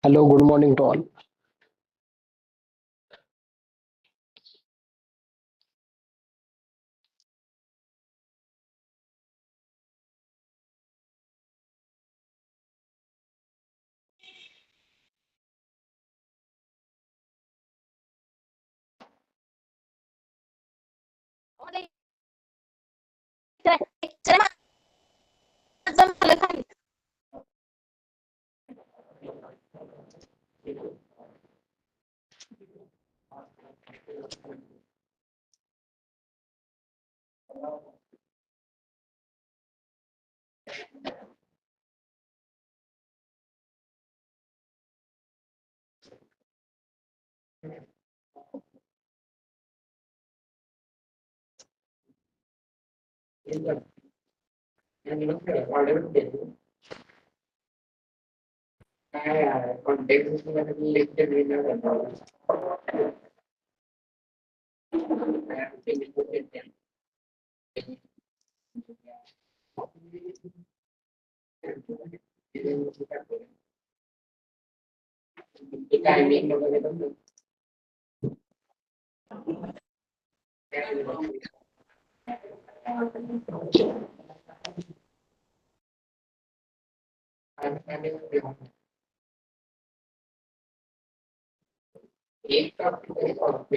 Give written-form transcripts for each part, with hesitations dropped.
Hello, good morning to all.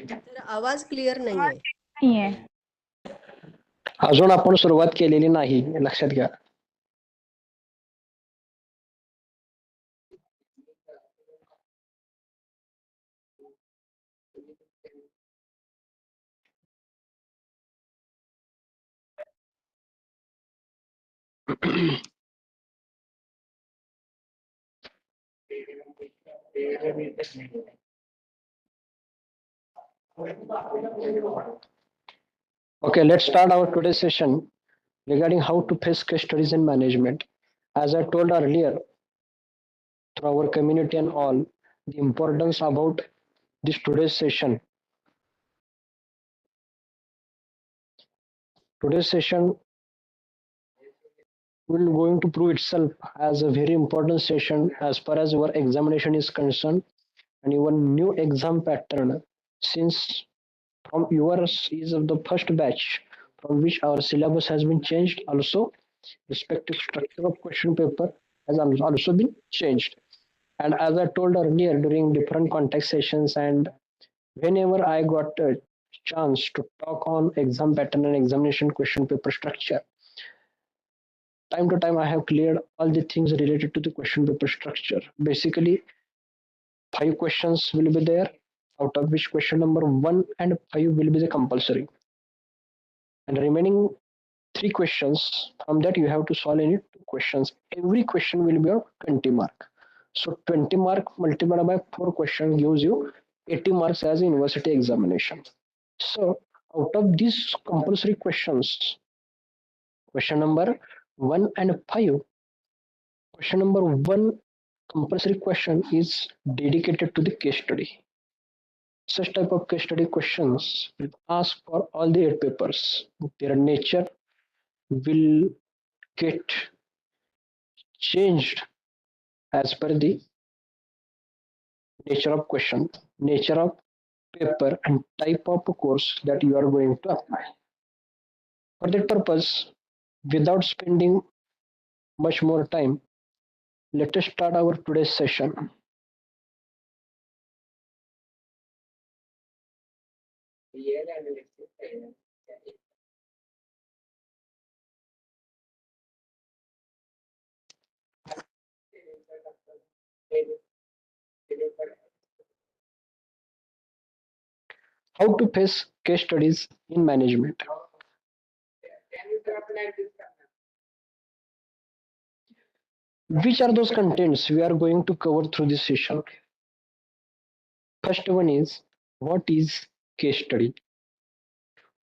तर आवाज clear नाहीये. नाहीये. अजून आपण सुरुवात केलेली नाही, लक्षात घ्या. Okay, let's start our today's session regarding how to face case studies in management. As I told earlier, through our community and all, the importance about this today's session. Today's session will going to prove itself as a very important session as far as your examination is concerned and your new exam pattern, since from yours is of the first batch from which our syllabus has been changed. Also, respective structure of question paper has also been changed. And as I told earlier during different context sessions, and whenever I got a chance to talk on exam pattern and examination question paper structure, time to time I have cleared all the things related to the question paper structure. Basically, five questions will be there, out of which question number one and five will be the compulsory, and remaining three questions, from that you have to solve any two questions. Every question will be of 20 mark. So 20 mark multiplied by four questions gives you 80 marks as university examination. So out of these compulsory questions, question number one and five, question number one compulsory question is dedicated to the case study. Such type of case study questions will ask for all the eight papers. Their nature will get changed as per the nature of question, nature of paper, and type of course that you are going to apply. For that purpose, without spending much more time, let us start our today's session. How to face case studies in management. Which are those contents we are going to cover through this session? First one is, what is case study?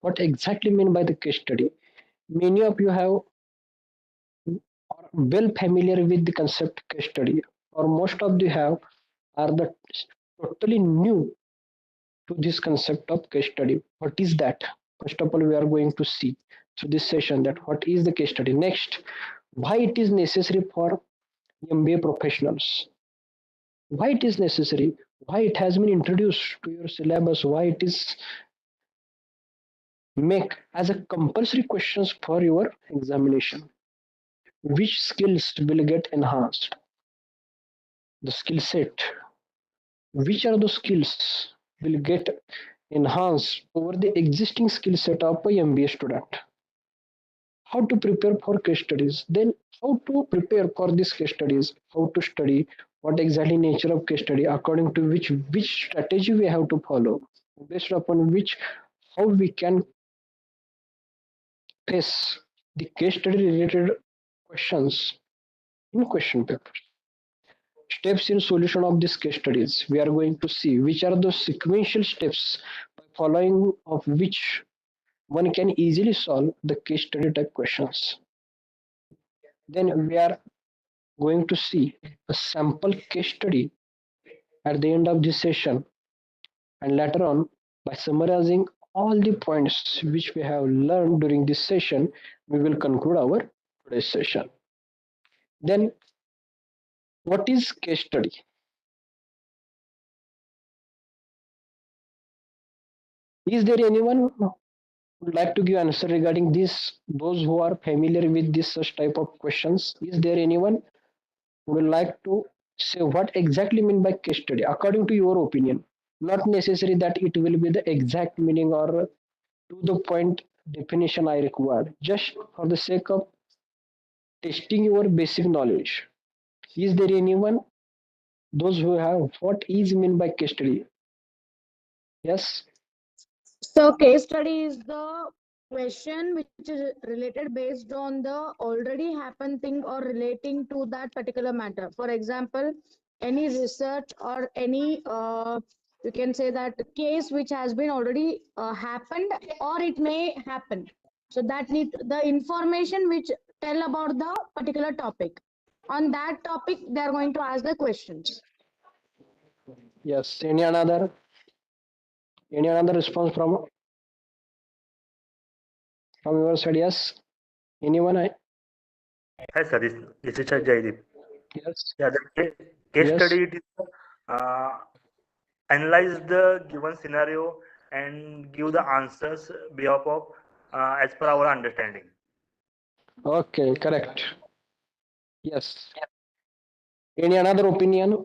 What exactly mean by the case study? Many of you have are well familiar with the concept case study, or most of you have are the totally new to this concept of case study. What is that? First of all, we are going to see through this session that what is the case study. Next, why it is necessary for MBA professionals. why it is necessary, why it has been introduced to your syllabus, why it is make as a compulsory questions for your examination, which skills will get enhanced, the skill set, which are the skills will get enhanced over the existing skill set of a MBA student, how to prepare for case studies, then how to prepare for these case studies, how to study, what exactly nature of case study, according to which strategy we have to follow, based upon which how we can face the case study related questions in question paper. Steps in solution of these case studies. We are going to see which are the sequential steps by following of which one can easily solve the case study type questions. Then we are going to see a sample case study at the end of this session, and later on, by summarizing all the points which we have learned during this session, we will conclude our today's session. Then, what is case study? Is there anyone who would like to give answer regarding this? Those who are familiar with this such type of questions, is there anyone who would like to say what exactly mean by case study according to your opinion? Not necessary that it will be the exact meaning or to the point definition I required, just for the sake of testing your basic knowledge. Is there anyone, those who have what is mean by case study? Yes. So case study is the question which is related based on the already happened thing or relating to that particular matter. For example, any research or any you can say that case which has been already happened or it may happen. So that need the information which tell about the particular topic. On that topic, they are going to ask the questions. Yes. Any another response from your side? Yes. Anyone? Hi, sir. This is Jaideep. Yes. Yeah, the case Yes. study it is uh, analyze the given scenario and give the answers behalf of as per our understanding. Okay. Correct. Yes. Any another opinion?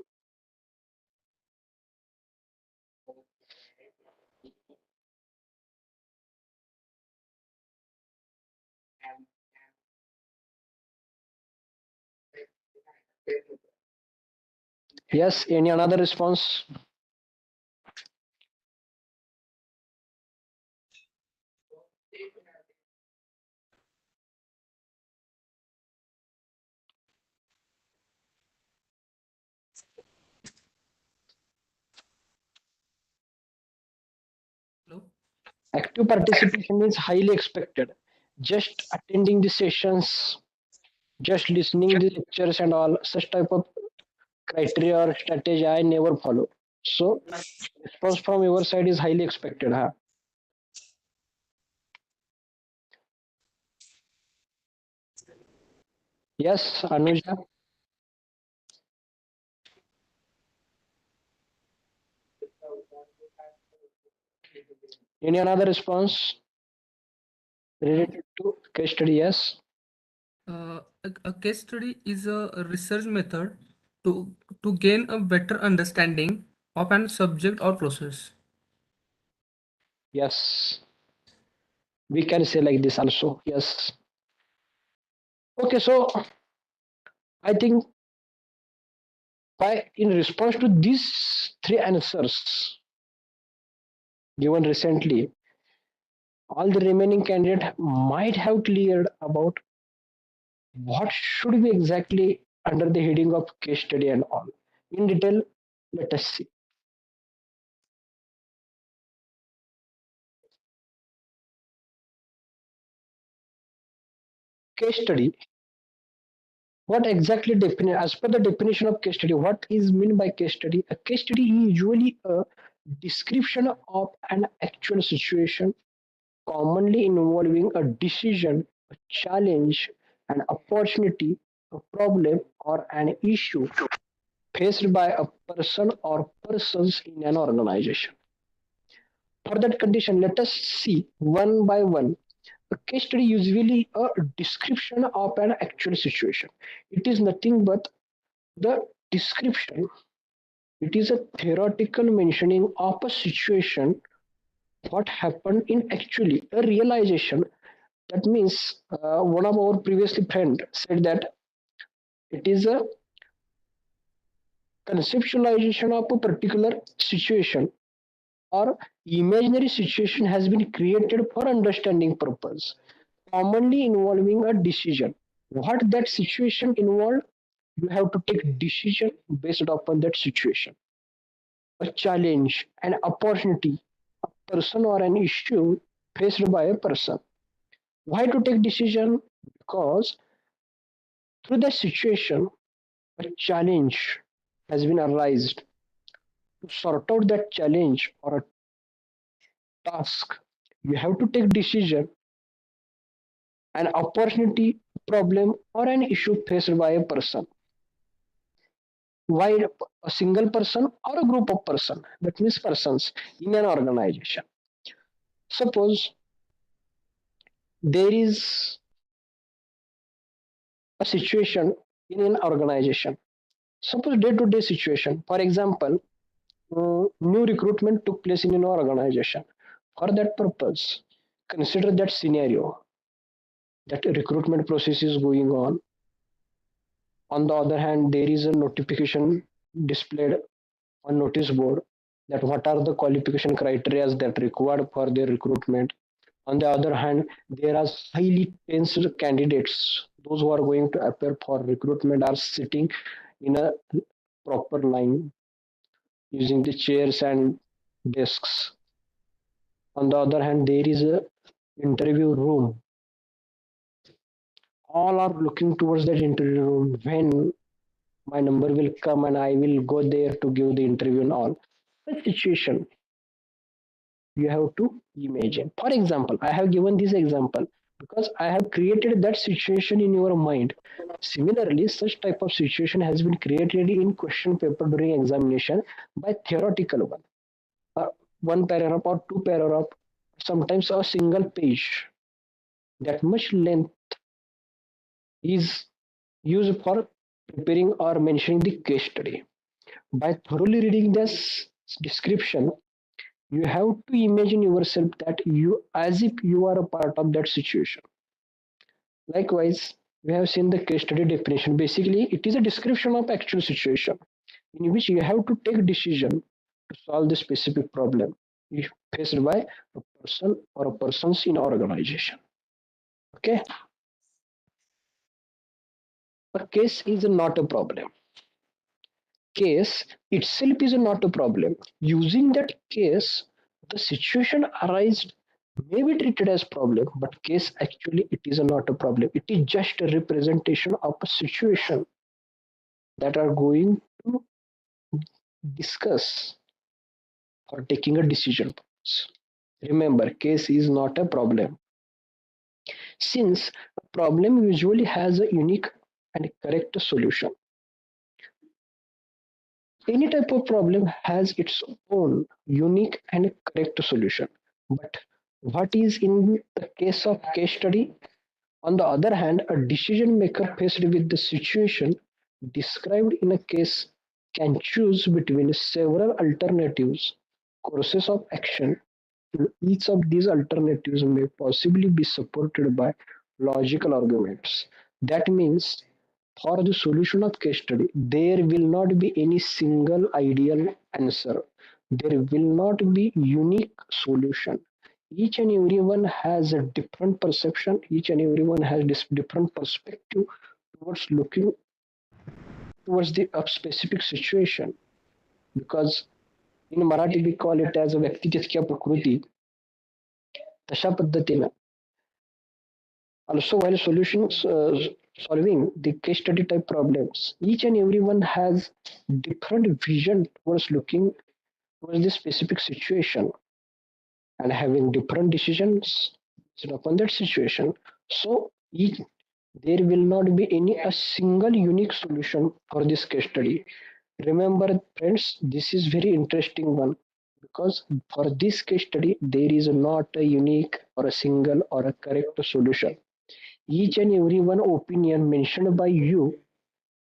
Yes. Any another response? Hello? Active participation is highly expected. Just attending the sessions, just listening the lectures and all such type of criteria or strategy I never follow. So response from your side is highly expected. Huh? Yes, Anuja. Any another response related to case study? Yes. A case study is a research method to, to gain a better understanding of an subject or process. Yes. We can say like this also. Yes. Okay, so I think by in response to these three answers given recently, all the remaining candidates might have cleared about what should be exactly under the heading of case study and all. In detail, let us see. Case study. What exactly define as per the definition of case study? What is meant by case study? A case study is usually a description of an actual situation, commonly involving a decision, a challenge, an opportunity, a problem, or an issue faced by a person or persons in an organization. For that condition, let us see one by one. A case study usually a description of an actual situation. It is nothing but the description. It is a theoretical mentioning of a situation, what happened in actually a realization. That means one of our previously friend said that it is a conceptualization of a particular situation or imaginary situation has been created for understanding purpose, commonly involving a decision. What that situation involved, you have to take decision based upon that situation. A challenge, an opportunity, a person or an issue faced by a person. Why to take decision? Because through that situation, a challenge has been arised. To sort out that challenge or a task, you have to take decision, an opportunity, problem, or an issue faced by a person. Why a single person or a group of person? That means persons in an organization. Suppose there is a situation in an organization. Suppose day-to-day situation. For example, new recruitment took place in an organization. For that purpose, consider that scenario that a recruitment process is going on. On the other hand, there is a notification displayed on notice board that what are the qualification criteria that required for their recruitment. On the other hand, there are highly tensed candidates. Those who are going to appear for recruitment are sitting in a proper line using the chairs and desks. On the other hand, there is a interview room. All are looking towards that interview room when my number will come and I will go there to give the interview and all. Such situation you have to imagine. For example, I have given this example because I have created that situation in your mind. Similarly, such type of situation has been created in question paper during examination by theoretical one. One paragraph or two paragraph, sometimes a single page. That much length is used for preparing or mentioning the case study. By thoroughly reading this description, you have to imagine yourself that you as if you are a part of that situation. Likewise, we have seen the case study definition. Basically, it is a description of actual situation in which you have to take decision to solve the specific problem if faced by a person or a persons in organization. Okay, a case is not a problem. Case itself is not a problem. Using that case, the situation arised may be treated as problem, but case actually it is not a problem. It is just a representation of a situation that are going to discuss for taking a decision. Remember, case is not a problem. Since a problem usually has a unique and correct solution. Any type of problem has its own unique and correct solution. But what is in the case of case study? On the other hand, a decision maker faced with the situation described in a case can choose between several alternatives, courses of action. Each of these alternatives may possibly be supported by logical arguments. That means for the solution of case study, there will not be any single ideal answer. There will not be unique solution. Each and everyone has a different perception. Each and everyone has this different perspective towards looking towards the specific situation. Because in Marathi we call it as a व्यक्ती तितक्या प्रकृती. तशा पद्धतीनं also while solutions solving the case study type problems, each and everyone has different vision towards looking towards the specific situation and having different decisions based upon that situation. So there will not be any a single unique solution for this case study. Remember, friends, this is very interesting one because for this case study, there is not a unique or a single or a correct solution. Each and every one opinion mentioned by you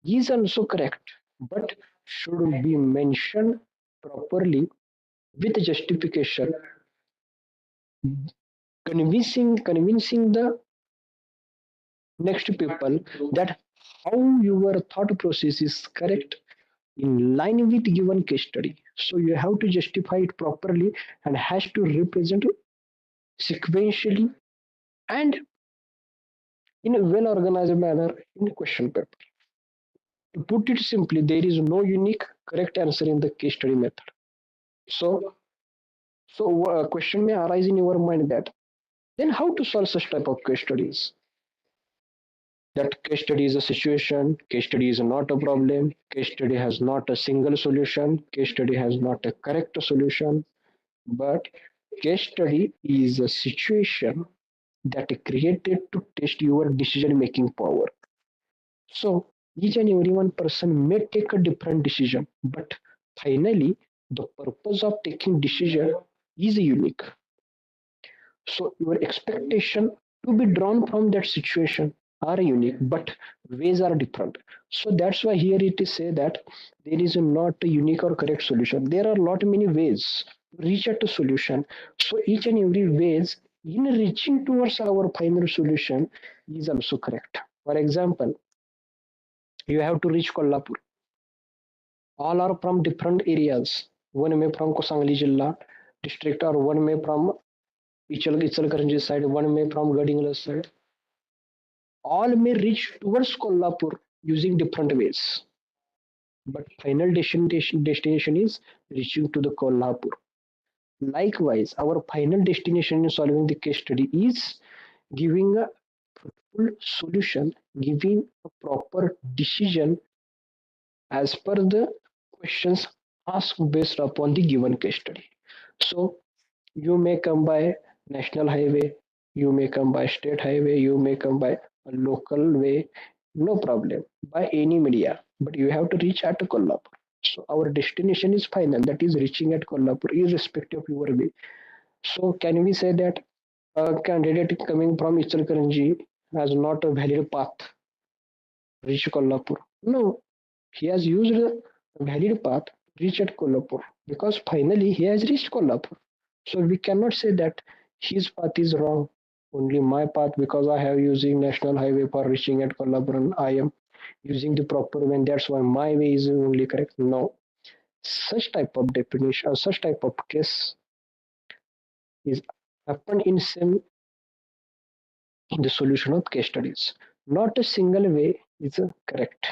is also correct, but should be mentioned properly with justification, convincing the next people that how your thought process is correct in line with given case study. So you have to justify it properly and has to represent sequentially and in a well organized manner in the question paper. To put it simply, there is no unique correct answer in the case study method. So, so question may arise in your mind that then how to solve such type of case studies? That case study is a situation, case study is not a problem, case study has not a single solution, case study has not a correct solution, but case study is a situation that is created to test your decision making power. So each and every one person may take a different decision, but finally the purpose of taking decision is unique. So your expectation to be drawn from that situation are unique, but ways are different. So that's why here it is say that there is not a unique or correct solution. There are lot many ways to reach at a solution. So each and every ways in reaching towards our final solution is also correct. For example, you have to reach Kolhapur. All are from different areas. One may from Kosangli Jilla district, or one may from Ichalkaranji side, one may from Gadingla side. All may reach towards Kolhapur using different ways, but final destination is reaching to the Kolhapur. Likewise, our final destination in solving the case study is giving a full solution, giving a proper decision as per the questions asked based upon the given case study. So you may come by national highway, you may come by state highway, you may come by a local way, no problem, by any media, but you have to reach at Kolhapur. So our destination is final, that is reaching at Kolhapur, irrespective of your way. So can we say that a candidate coming from Ichalkaranji has not a valid path to reach Kolhapur? No, he has used a valid path to reach at Kolhapur because finally he has reached Kolhapur. So we cannot say that his path is wrong. Only my path because I have using national highway for reaching at Kolhapur and I am using the proper way. And that's why my way is only correct. No, such type of definition or such type of case is happened in same in the solution of case studies. Not a single way is correct.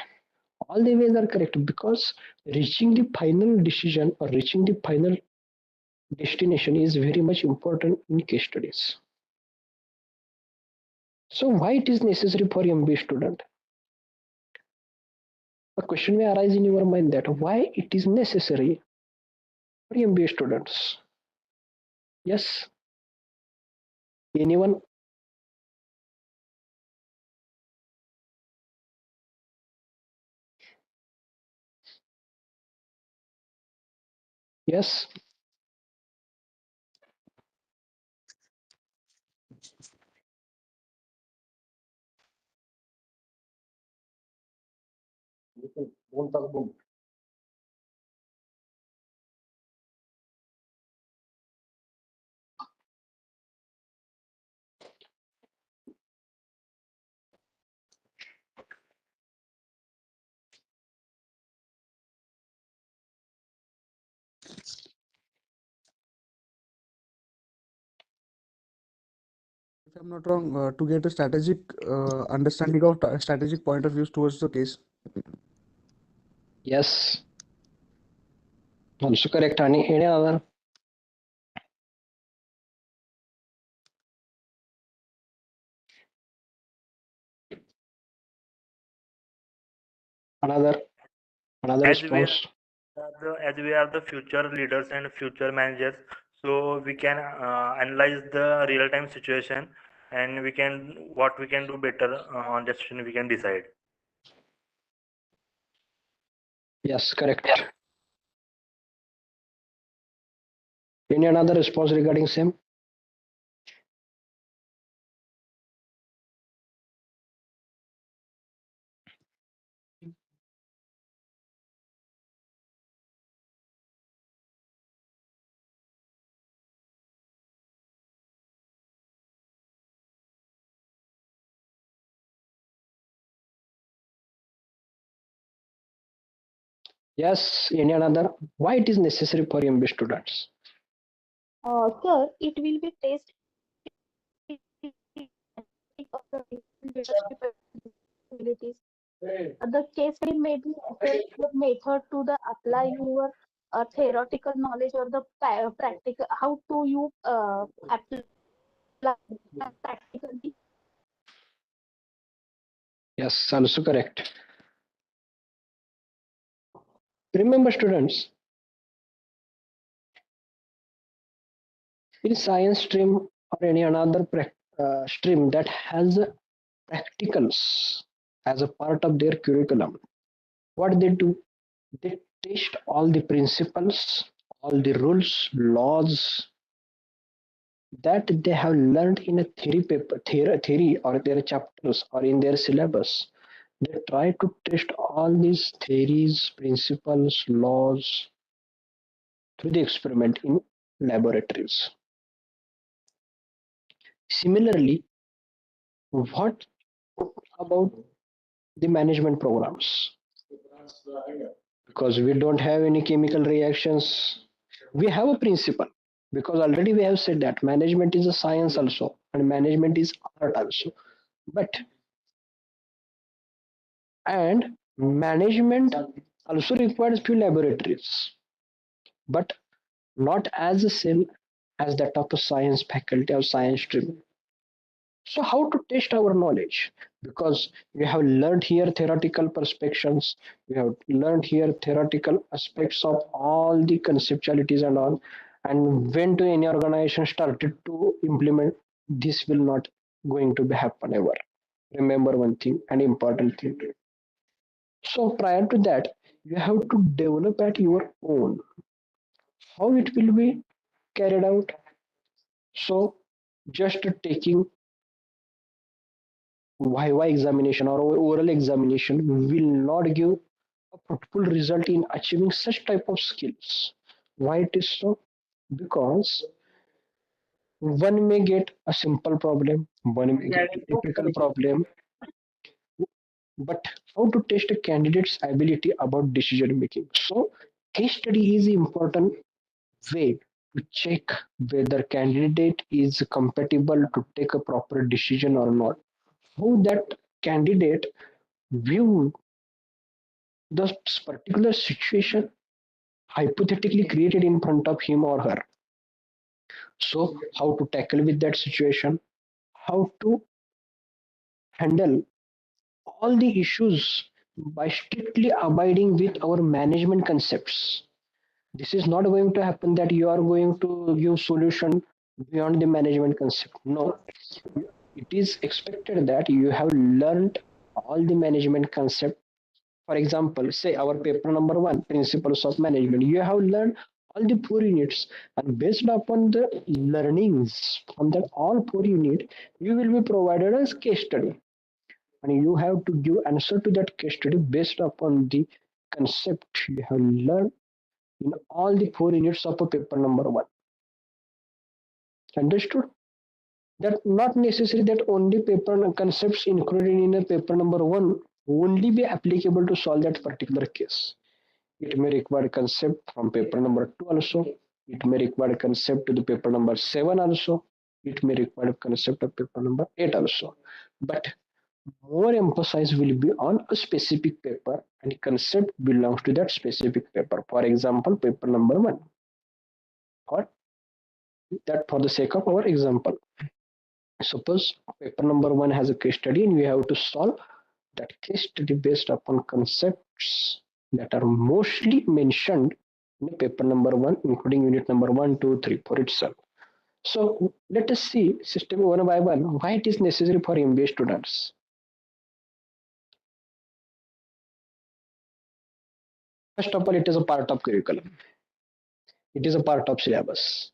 All the ways are correct because reaching the final decision or reaching the final destination is very much important in case studies. So why it is necessary for MBA student? A question may arise in your mind that why it is necessary for MBA students. Yes, anyone? Yes. If I'm not wrong, to get a strategic understanding of strategic point of views towards the case. Yes. Also correct. Any other? Another? Another As we response? as we are the future leaders and future managers, so we can analyze the real time situation, and we can what we can do better on that situation we can decide. Yes, correct. Any another response regarding same? Yes, any another? Why it is necessary for MBA students? Sir, it will be test of the leadership abilities. The case study may be assess the method to the apply your theoretical knowledge or the practical. How to you apply practically. Yes, also correct. Remember, students, in science stream or any another stream that has practicals as a part of their curriculum, what they do, they test all the principles, all the rules, laws that they have learned in a theory paper, theory or their chapters or in their syllabus. They try to test all these theories, principles, laws through the experiment in laboratories. Similarly, what about the management programs? Because we don't have any chemical reactions, we have a principle, because already we have said that management is a science also and management is art also. But and management also requires few laboratories, but not as the same as that of a science faculty or science stream. So how to test our knowledge? Because we have learned here theoretical perspectives, we have learned here theoretical aspects of all the conceptualities and all. And when to any organization started to implement, this will not going to be happen ever. Remember one thing, an important thing. So prior to that, you have to develop at your own. How it will be carried out? So just taking Viva examination or oral examination will not give a fruitful result in achieving such type of skills. Why it is so? Because one may get a simple problem, one may get a difficult problem, but how to test a candidate's ability about decision making? So case study is important way to check whether candidate is compatible to take a proper decision or not. How that candidate view the particular situation hypothetically created in front of him or her. So, how to tackle with that situation, how to handle all the issues by strictly abiding with our management concepts. This is not going to happen that you are going to give solution beyond the management concept. No, it is expected that you have learned all the management concept. For example, say our paper number one, principles of management. You have learned all the four units, and based upon the learnings from that all four unit, you will be provided as case study, and you have to give answer to that case study based upon the concept you have learned in all the four units of a paper number one. Understood? That not necessary that only paper concepts included in a paper number one only be applicable to solve that particular case. It may require concept from paper number 2 also. It may require concept to the paper number 7 also. It may require concept of paper number 8 also. But more emphasis will be on a specific paper and concept belongs to that specific paper. For example, paper number 1. For that, for the sake of our example. Suppose paper number 1 has a case study and we have to solve that case study based upon concepts that are mostly mentioned in paper number one, including unit number one, two, three, for itself. So let us see system one by one why it is necessary for MBA students. First of all, it is a part of curriculum. It is a part of syllabus.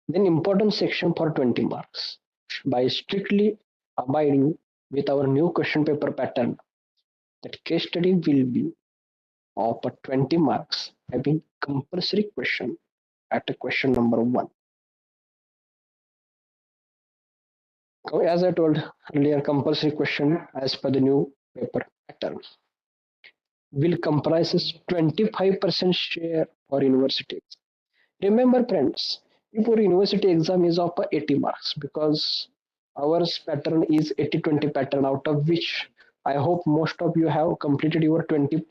Then important section for 20 marks. By strictly abiding with our new question paper pattern, that case study will be of a 20 marks having compulsory question at a question number 1. As I told earlier, compulsory question as per the new paper pattern will comprises 25% share for universities. Remember, friends, if your university exam is of 80 marks, because our pattern is 80-20 pattern, out of which I hope most of you have completed your 20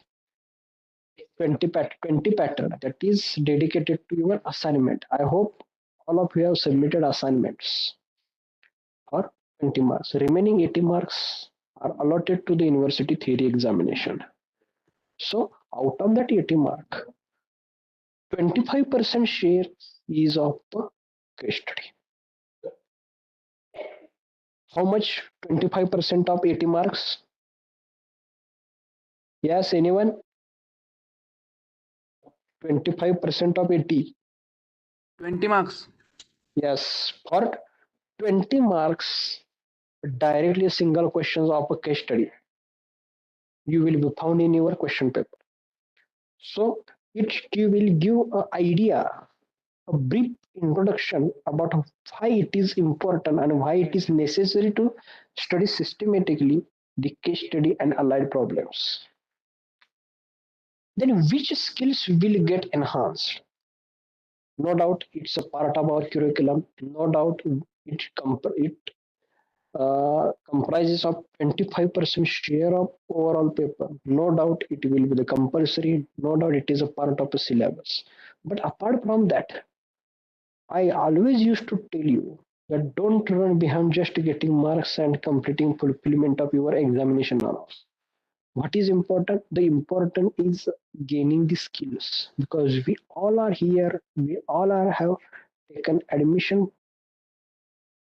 pattern that is dedicated to your assignment. I hope all of you have submitted assignments for 20 marks. Remaining 80 marks are allotted to the university theory examination. So out of that 80 mark, 25% share is of the case study. How much? 25% of 80 marks? Yes, anyone? 25% of 80. 20 marks. Yes, for 20 marks, directly single questions of a case study you will be found in your question paper. So it will give an idea, a brief introduction about why it is important and why it is necessary to study systematically the case study and allied problems. Then which skills will get enhanced? No doubt it's a part of our curriculum. No doubt it comprises of 25% share of overall paper. No doubt it will be the compulsory. No doubt it is a part of the syllabus. But apart from that, I always used to tell you that don't run behind just getting marks and completing fulfillment of your examination hours. What is important? The important is gaining the skills, because we all are here. We all are have taken admission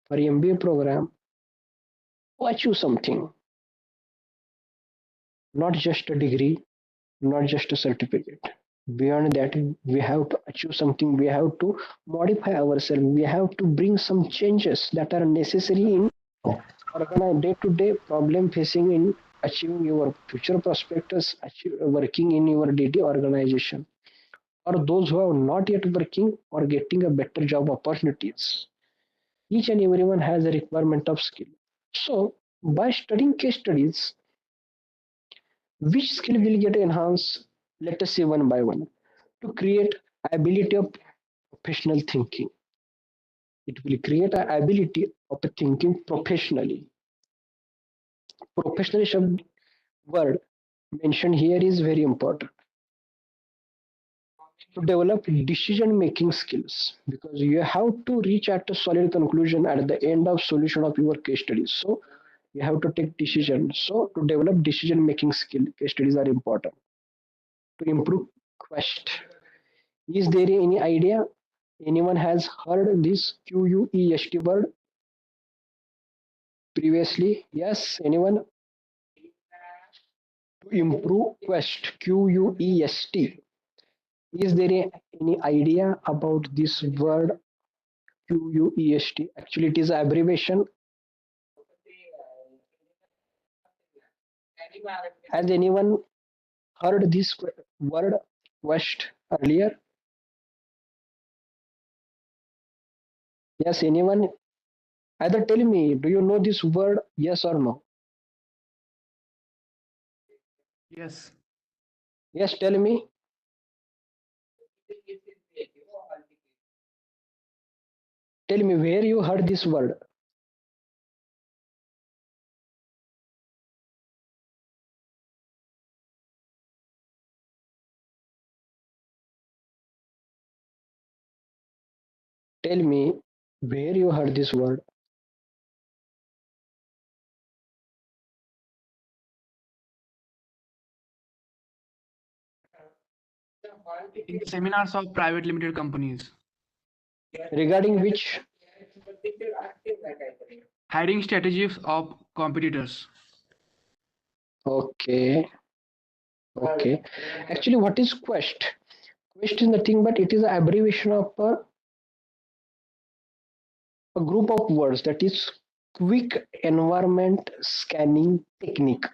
for MBA program to achieve something, not just a degree, not just a certificate. Beyond that, we have to achieve something. We have to modify ourselves. We have to bring some changes that are necessary in organize day-to-day problem facing in achieving your future prospectus, working in your daily organization, or those who are not yet working or getting a better job opportunities. Each and everyone has a requirement of skill. So, by studying case studies, which skill will get enhanced? Let us see one by one. To create ability of professional thinking, it will create an ability of thinking professionally. Professionalism word mentioned here is very important to develop decision making skills, because you have to reach at a solid conclusion at the end of solution of your case studies. So you have to take decision. So to develop decision making skill, case studies are important. To improve quest, is there any idea? Anyone has heard this QUEST word previously? Yes, anyone? To improve quest, QUEST. Is there any idea about this word QUEST? Actually, it is an abbreviation. Has anyone heard this word quest earlier? Yes, anyone? Either tell me, do you know this word? Yes or no? Yes. Yes, tell me. Tell me where you heard this word. Tell me where you heard this word. In the seminars of private limited companies, Regarding which? hiring strategies of competitors. Okay. Okay. Actually, what is Quest? Quest is nothing but it is an abbreviation of a group of words, that is quick environment scanning technique.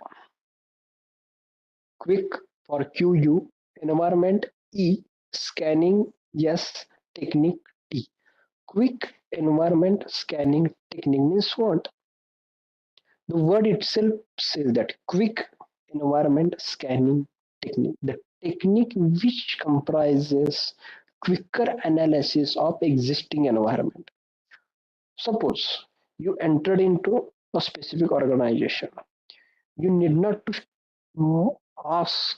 Quick for QU, environment E, scanning S, technique T. Quick environment scanning technique means what? The word itself says that quick environment scanning technique. The technique which comprises quicker analysis of existing environment. Suppose you entered into a specific organization. You need not to ask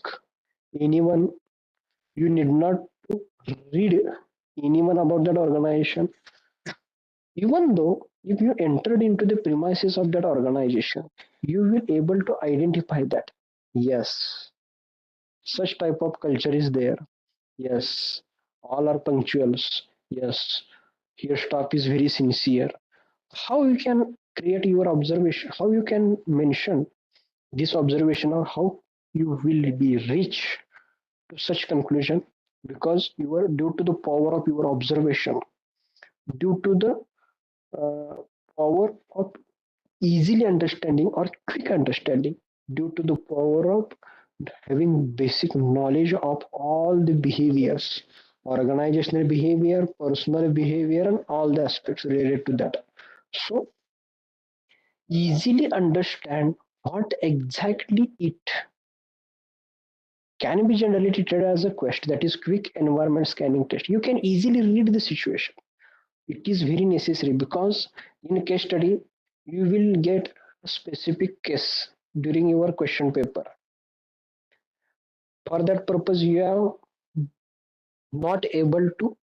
anyone, you need not to read anyone about that organization. Even though if you entered into the premises of that organization, you will able to identify that yes, such type of culture is there. Yes, all are punctuals. Yes, your staff is very sincere. How you can create your observation? How you can mention this observation, or how you will be reach to such conclusion? Because you are due to the power of your observation, due to the uh, power of easily understanding or quick understanding, due to the power of having basic knowledge of all the behaviors, organizational behavior, personal behavior, and all the aspects related to that. So easily understand what exactly it can be generally treated as a quest, that is quick environment scanning test. You can easily read the situation. It is very necessary because in a case study you will get a specific case during your question paper. For that purpose you are not able to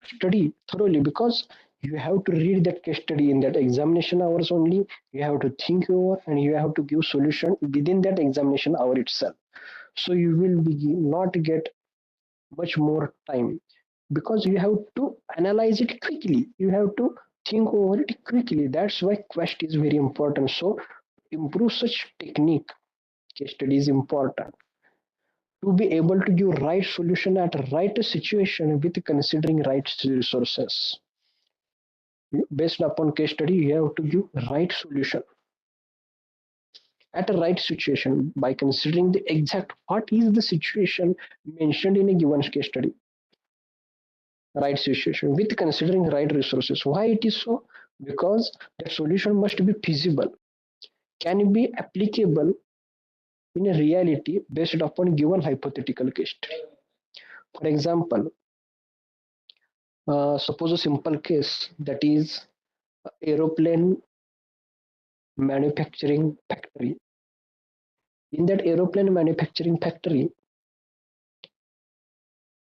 study thoroughly, because you have to read that case study in that examination hours only. You have to think over and you have to give solution within that examination hour itself. So you will be not get much more time, because you have to analyze it quickly, you have to think over it quickly. That's why quest is very important. So improve such technique, case study is important to be able to give right solution at right situation with considering right resources. Based upon case study you have to give right solution at a right situation by considering the exact what is the situation mentioned in a given case study. Right situation with considering right resources. Why it is so? Because that solution must be feasible, can be applicable in a reality based upon given hypothetical case. For example, suppose a simple case, that is aeroplane manufacturing factory. In that aeroplane manufacturing factory,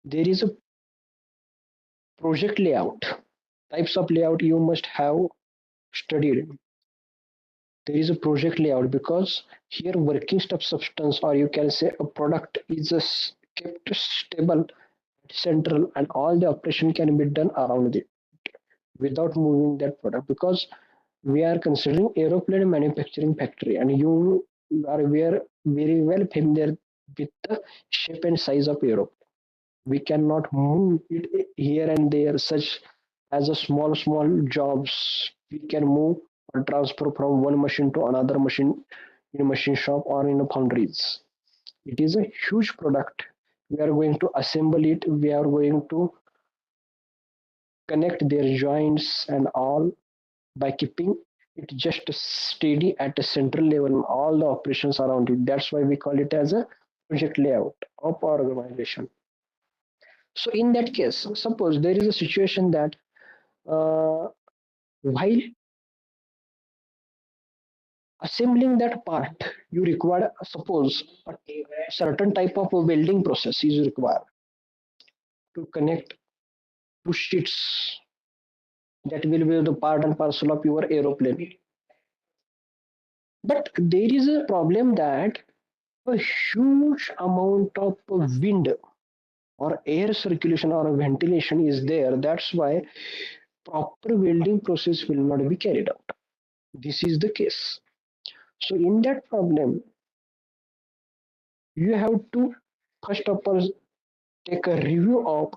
there is a project layout. Types of layout you must have studied. There is a project layout because here working stuff substance, or you can say a product, is just kept stable central, and all the operation can be done around it without moving that product, because we are considering aeroplane manufacturing factory, and you are aware, very well familiar with the shape and size of aeroplane. We cannot move it here and there, such as a small jobs we can move or transfer from one machine to another machine in a machine shop or in a foundries. It is a huge product. We are going to assemble it, we are going to connect their joints and all by keeping it just steady at a central level, all the operations around it. That's why we call it as a project layout of our organization. So in that case, suppose there is a situation that while assembling that part, you require, suppose, a certain type of a welding process is required to connect two sheets that will be the part and parcel of your aeroplane. But there is a problem that a huge amount of wind or air circulation or ventilation is there. That's why proper welding process will not be carried out. This is the case. So in that problem, You have to first of all take a review of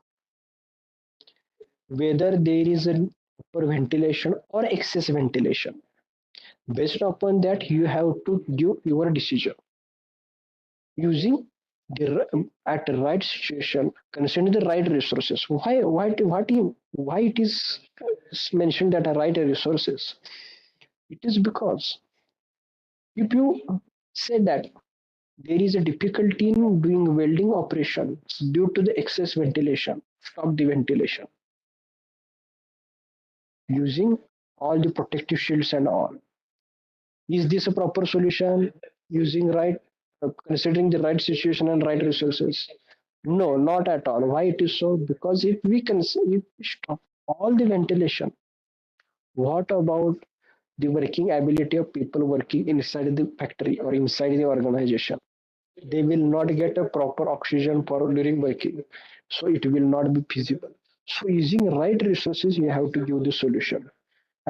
whether there is a proper ventilation or excess ventilation. Based upon that, you have to give your decision using at the right situation, considering the right resources. Why it is mentioned that are right resources? It is because if you say that there is a difficulty in doing welding operation due to the excess ventilation, stop the ventilation using all the protective shields and all. Is this a proper solution using right, considering the right situation and right resources? No, not at all. Why it is so? Because if if we stop all the ventilation, what about the working ability of people working inside the factory or inside the organization? They will not get a proper oxygen for during working, so it will not be feasible. So using right resources, you have to give the solution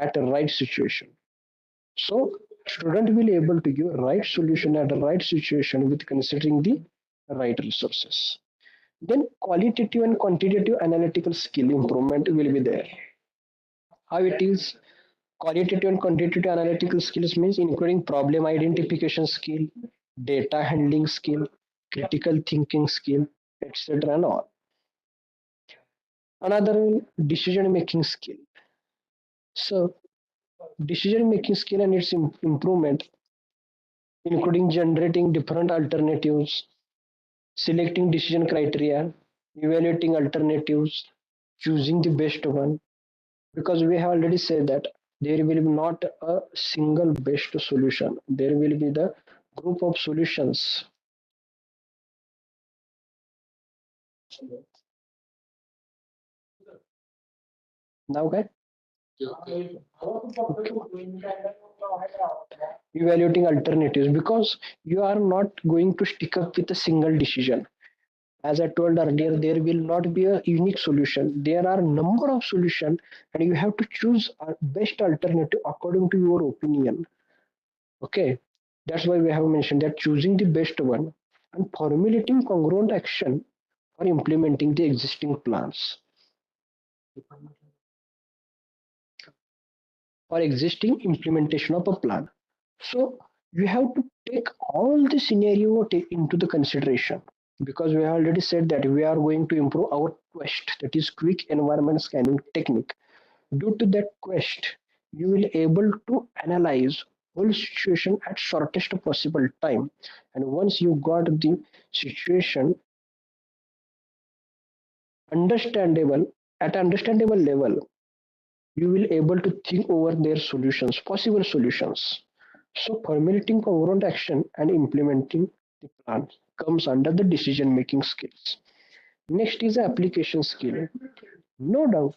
at the right situation. So student will able to give right solution at the right situation with considering the right resources. Then qualitative and quantitative analytical skill improvement will be there. How it is? Qualitative and quantitative analytical skills means including problem identification skill, data handling skill, critical thinking skill, etc. and all. Another decision making skill. So decision making skill and its improvement, including generating different alternatives, selecting decision criteria, evaluating alternatives, choosing the best one. Because we have already said that there will be not a single best solution. There will be the group of solutions. Now, okay? Evaluating alternatives because you are not going to stick up with a single decision. As I told earlier, there will not be a unique solution. There are a number of solutions, and you have to choose a best alternative according to your opinion. Okay, that's why we have mentioned that choosing the best one and formulating congruent action for implementing the existing plans or existing implementation of a plan. So you have to take all the scenario into the consideration because we have already said that we are going to improve our quest, that is quick environment scanning technique. Due to that quest, you will able to analyze whole situation at shortest possible time. And once you got the situation understandable at understandable level, you will able to think over their solutions, possible solutions. So formulating congruent action and implementing the plan comes under the decision making skills. Next is the application skill. No doubt,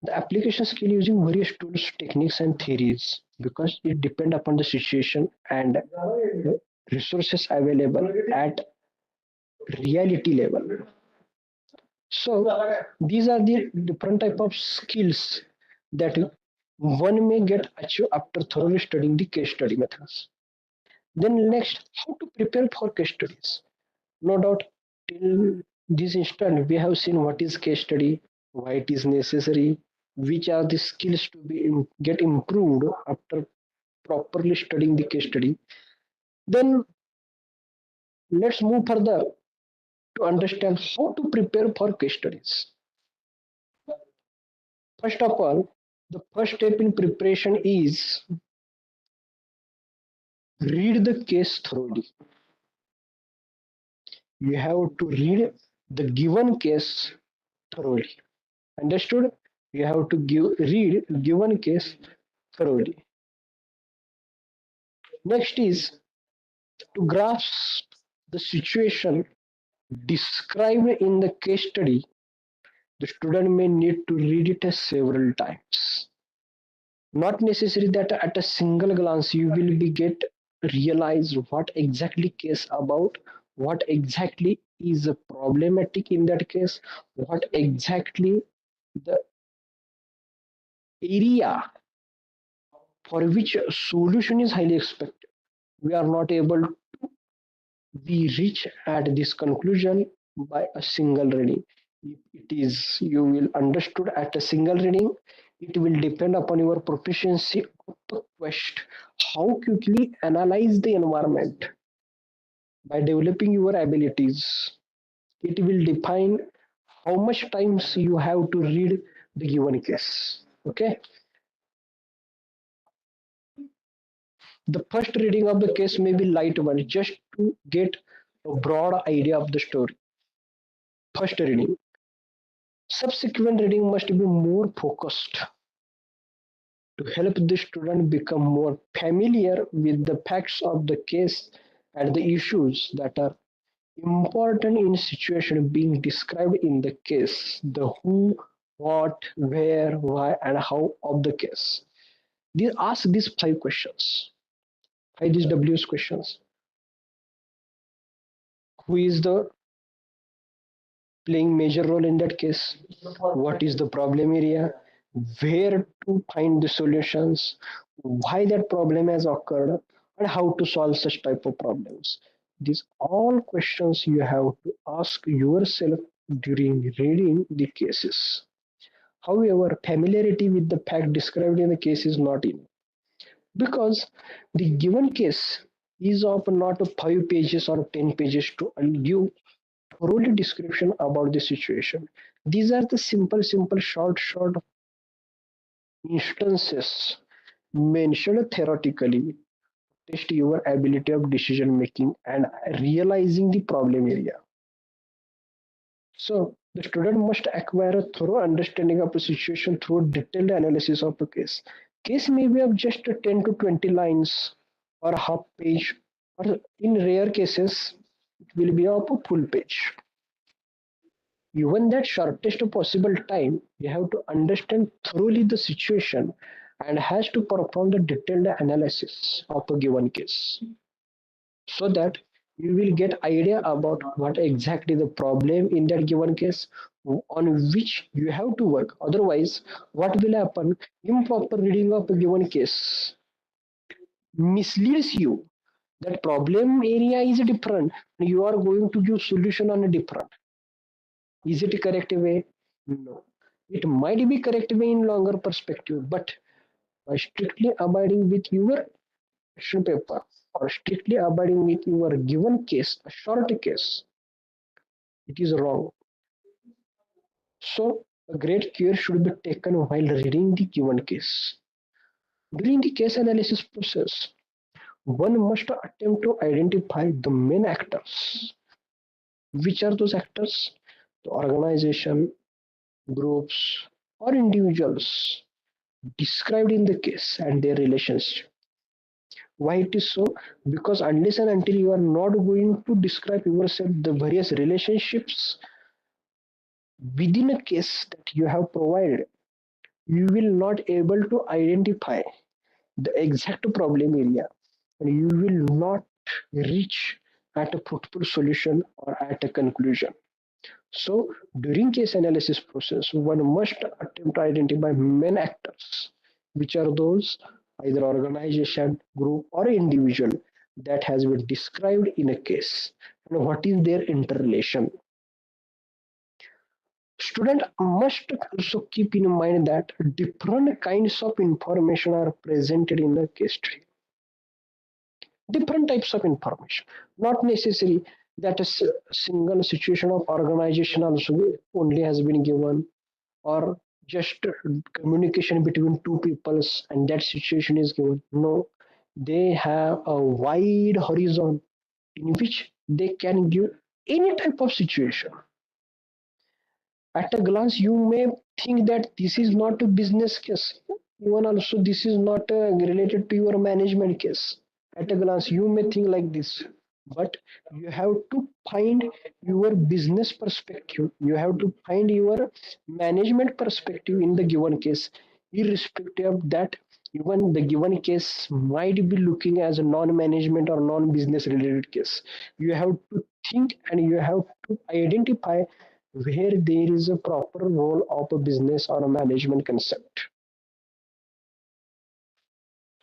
the application skill using various tools, techniques, and theories because it depend upon the situation and resources available at reality level. So these are the different type of skills that one may get achieved after thoroughly studying the case study methods. Then next, how to prepare for case studies. No doubt, till this instant, we have seen what is case study, why it is necessary, which are the skills to be get improved after properly studying the case study. Then let's move further to understand how to prepare for case studies. First of all, the first step in preparation is read the case thoroughly. You have to read the given case thoroughly. Understood? You have to read given case thoroughly. Next is to grasp the situation described in the case study. The student may need to read it several times. Not necessary that at a single glance you will be get realize what exactly case about, what exactly is problematic in that case, what exactly the area for which solution is highly expected. We are not able to We reach at this conclusion by a single reading. If it is you will understood at a single reading, it will depend upon your proficiency of the quest. How quickly analyze the environment by developing your abilities. It will define how much times you have to read the given case. Okay. The first reading of the case may be light one, just to get a broad idea of the story. First reading. Subsequent reading must be more focused to help the student become more familiar with the facts of the case and the issues that are important in situation being described in the case. The who, what, where, why, and how of the case. These ask these five questions. Five these W's questions. Who is the playing major role in that case? What is the problem area? Where to find the solutions? Why that problem has occurred? And how to solve such type of problems? These all questions you have to ask yourself during reading the cases. However, familiarity with the fact described in the case is not enough because the given case is of not 5 pages or 10 pages to give thoroughly description about the situation. These are the simple, short instances mentioned theoretically test your ability of decision making and realizing the problem area. So the student must acquire a thorough understanding of the situation through detailed analysis of the case. Case may be of just 10 to 20 lines or half page, or in rare cases, it will be of a full page. Even that shortest possible time, you have to understand thoroughly the situation and has to perform the detailed analysis of a given case so that you will get idea about what exactly the problem in that given case on which you have to work. Otherwise, what will happen? Improper reading of a given case misleads you that problem area is different. You are going to give solution on a different. Is it a correct way? No. It might be correct way in longer perspective, but by strictly abiding with your question paper or strictly abiding with your given case, a short case, it is wrong. So, a great care should be taken while reading the given case. During the case analysis process, one must attempt to identify the main actors. Which are those actors? The organization, groups, or individuals described in the case and their relationship. Why it is so? Because unless and until you are not going to describe yourself the various relationships within a case that you have provided, you will not able to identify the exact problem area and you will not reach at a fruitful solution or at a conclusion. So during case analysis process, one must attempt to identify main actors, which are those either organization, group, or individual that has been described in a case, and what is their interrelation. Student must also keep in mind that different kinds of information are presented in the case study. Different types of information, not necessary that a single situation of organization also only has been given or just communication between two peoples and that situation is given. No, they have a wide horizon in which they can give any type of situation. At a glance you may think that this is not a business case, even also this is not related to your management case. At a glance you may think like this, but you have to find your business perspective, you have to find your management perspective in the given case. Irrespective of that, even the given case might be looking as a non-management or non-business related case. You have to think and you have to identify where there is a proper role of a business or a management concept.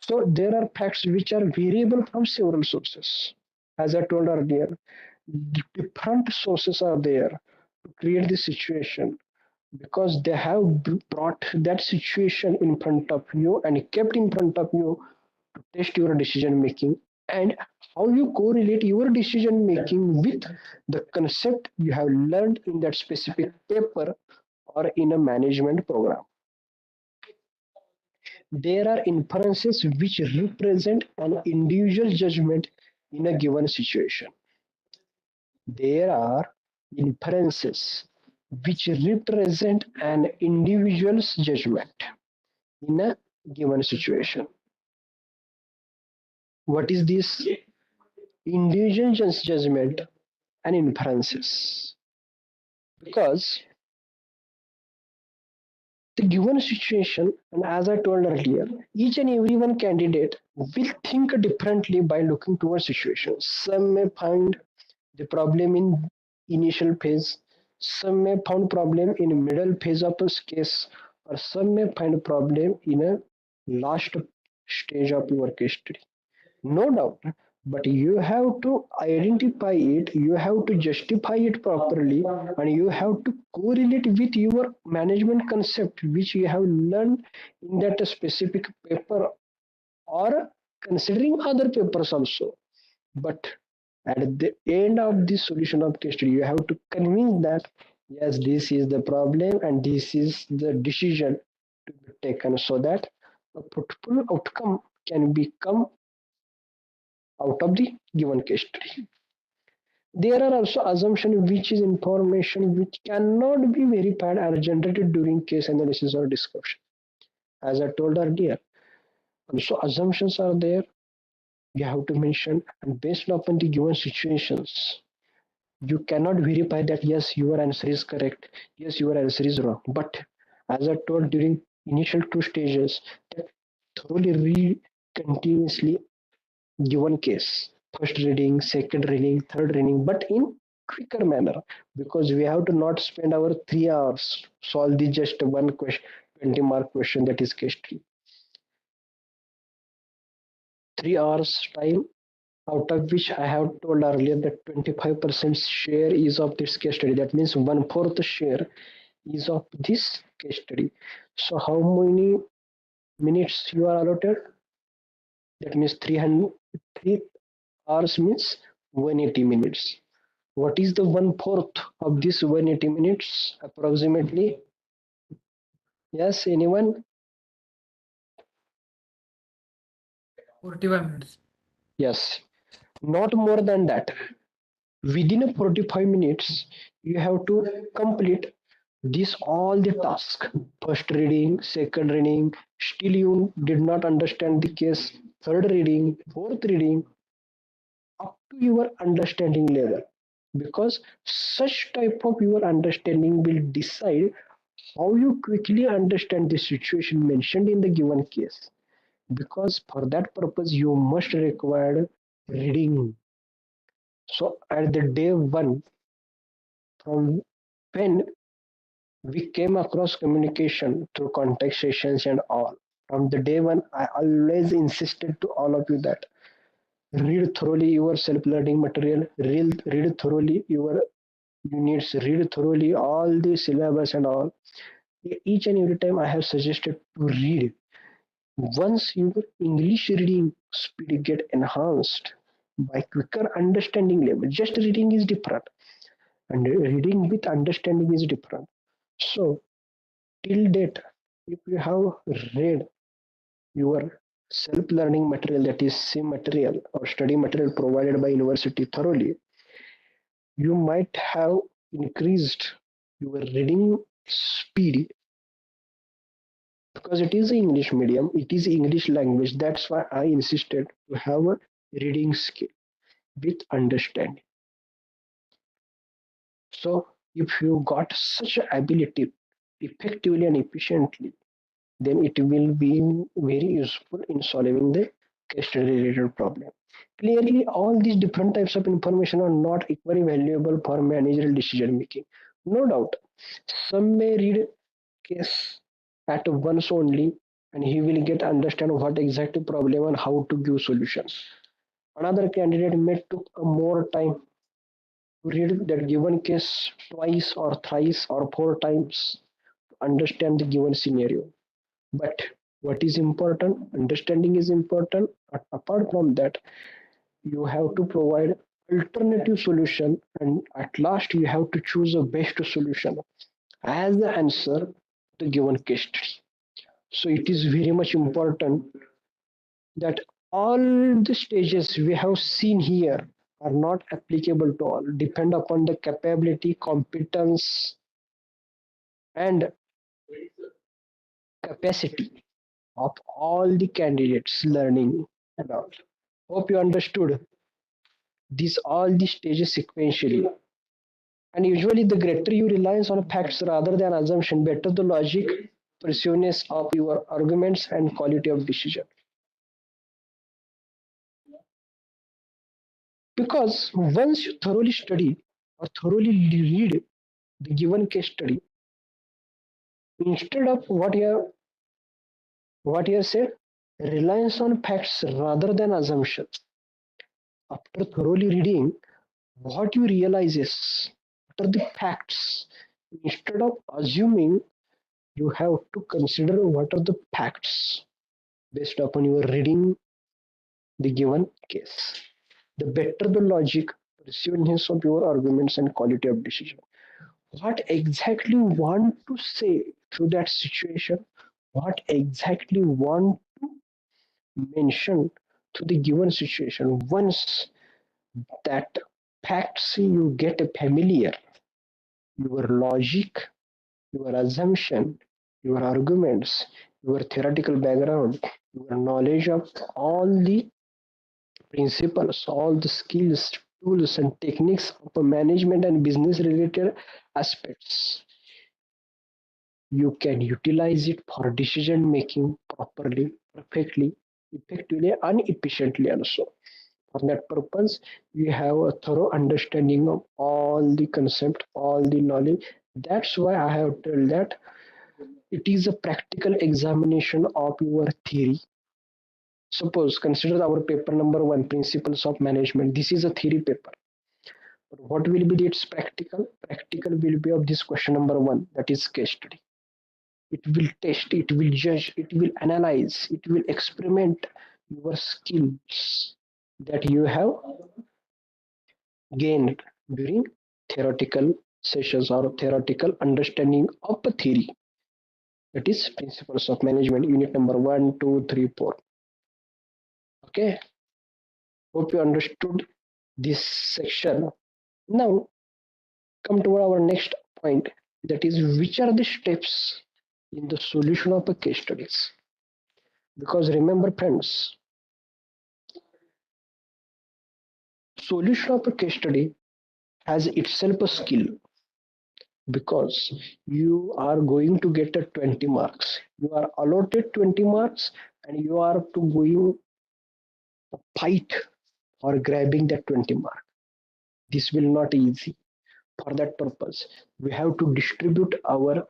So there are facts which are variable from several sources. as I told earlier, different sources are there to create this situation because they have brought that situation in front of you and kept in front of you to test your decision making and how you correlate your decision making with the concept you have learned in that specific paper or in a management program. There are inferences which represent an individual judgment in a given situation. There are inferences which represent an individual's judgment in a given situation. What is this individual judgment and inferences? Because the given situation, and as I told earlier, each and every one candidate will think differently by looking towards situations. Some may find the problem in initial phase, some may find problem in middle phase of a case, or some may find problem in a last stage of your case study. No doubt, but you have to identify it, you have to justify it properly, and you have to correlate with your management concept which you have learned in that specific paper or considering other papers also. But at the end of the solution of case study, you have to convince that yes, this is the problem and this is the decision to be taken so that a fruitful outcome can become out of the given case study. There are also assumptions which is information which cannot be verified or generated during case analysis or discussion. As I told earlier, also assumptions are there you have to mention and based upon the given situations you cannot verify that yes your answer is correct, yes your answer is wrong. But as I told during initial two stages, that thoroughly read continuously given case, first reading, second reading, third reading, but in quicker manner because we have to not spend our 3 hours solve the just one question 20-mark question that is case study. 3 hours time out of which I have told earlier that 25% share is of this case study. That means one fourth share is of this case study. So how many minutes you are allotted? That means 3 hours means 180 minutes. What is the one fourth of this 180 minutes approximately? Yes, anyone? 45 minutes. Yes, not more than that. Within a 45 minutes, you have to complete this all the task. First reading, second reading, still you did not understand the case. Third reading, fourth reading, up to your understanding level. Because such type of your understanding will decide how you quickly understand the situation mentioned in the given case. Because for that purpose, you must require reading. So at the day one, from when we came across communication through contact sessions and all. From the day one, I always insisted to all of you that read thoroughly your self-learning material, read thoroughly your units, read thoroughly all the syllabus and all. Each and every time I have suggested to read. Once your English reading speed get enhanced by quicker understanding level, just reading is different and reading with understanding is different. So till date, if you have read your self-learning material, that is sim material or study material provided by university thoroughly, you might have increased your reading speed because it is English medium, it is English language. That's why I insisted to have a reading skill with understanding. So if you got such ability effectively and efficiently, then it will be very useful in solving the case related problem. Clearly, all these different types of information are not equally valuable for managerial decision making. No doubt, some may read case at once only and he will get understand what exactly problem and how to give solutions. Another candidate may took a more time to read that given case twice or thrice or four times to understand the given scenario. But what is important? Understanding is important. But apart from that, you have to provide alternative solution, and at last you have to choose a best solution as the answer to the given case study. So it is very much important that all the stages we have seen here are not applicable to all, depend upon the capability, competence, and capacity of all the candidates learning and all. Hope you understood these all the stages sequentially. And usually the greater you reliance on facts rather than assumption, better the logic, preciseness of your arguments and quality of decision. Because once you thoroughly study or thoroughly read the given case study, instead of what you have said, reliance on facts rather than assumptions. After thoroughly reading, what you realize is what are the facts. Instead of assuming, you have to consider what are the facts based upon your reading the given case. The better the logic, preciseness of your arguments, and quality of decision. What exactly want to say through that situation? What exactly want to mention to the given situation? Once that facts you get familiar, your logic, your assumption, your arguments, your theoretical background, your knowledge of all the principles, all the skills, tools, and techniques of management and business related aspects. You can utilize it for decision making properly, perfectly, effectively, and efficiently also. For that purpose, you have a thorough understanding of all the concept, all the knowledge. That's why I have told that it is a practical examination of your theory. Suppose consider our paper number one, principles of management. This is a theory paper. But what will be its practical? Practical will be of this question number one, that is case study. It will test, it will judge, it will analyze, it will experiment your skills that you have gained during theoretical sessions or theoretical understanding of a theory. That is principles of management, unit number one, two, three, four. Okay, hope you understood this section. Now come to our next point, that is which are the steps in the solution of a case studies. Because remember friends, solution of a case study has itself a skill, because you are going to get a 20 marks. You are allotted 20 marks and you are to going fight for grabbing that 20 mark. This will not easy. For that purpose, we have to distribute our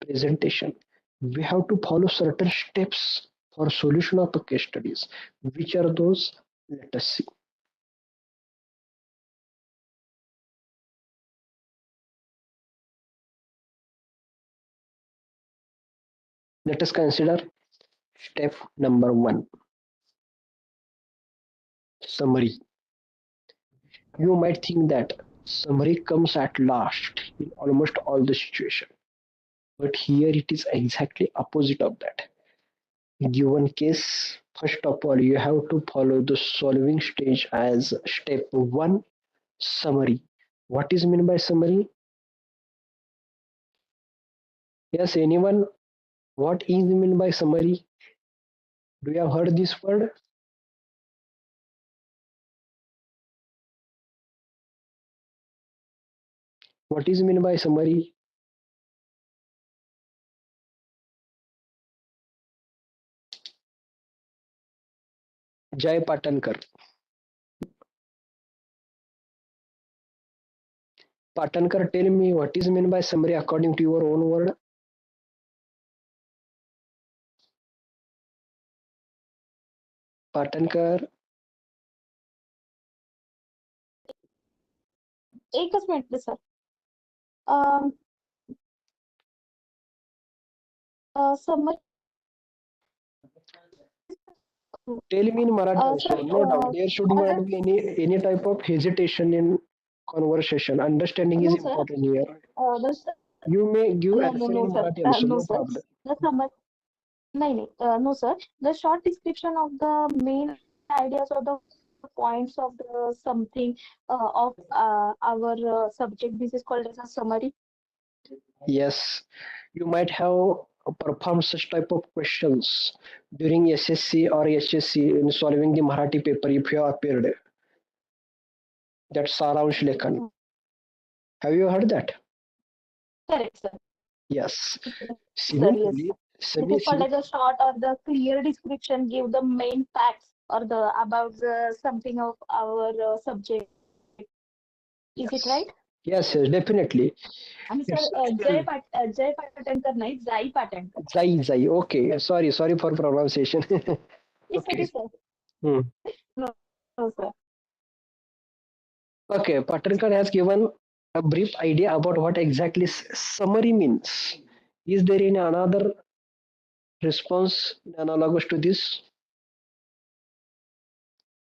presentation. We have to follow certain steps for solution of the case studies. Which are those? Let us see. Let us consider step number one, summary. You might think that summary comes at last in almost all the situation, but here it is exactly opposite of that. Given case, first of all, you have to follow the solving stage as step one, summary. What is meant by summary? Yes, anyone? What is meant by summary? Do you have heard this word? What is meant by summary? Jay Patankar. Patankar, tell me what is meant by summary according to your own word. Patankar. एकच minute sir. समज Tell me in Marathi sir, also. No doubt, there should all not the be any type of hesitation in conversation. Understanding is no sir. important here. The You may give no answer no in sir. Marathi also, No no sir. problem. The समज नाही नाही no sir. The short description of the main ideas or the points of the something of our subject. This is called as a summary. Yes, you might have performed such type of questions during SSC or HSC in solving the Marathi paper if you have appeared. That Saransh Lekhan. Have you heard that? Correct sir. Yes. Sir, yes. Similarly, This is called as a short or the clear description, give the main facts or the about the something of our subject. Is it right? yes, definitely. आणि sir It's जय पाटणकर नाही जाई Patankar. Zai. Okay, sorry for pronunciation. Yes, Okay. sir. Hmm. No, no, sir. Okay, Patrinkar has given a brief idea about what exactly summary means. Is there any another response analogous to this?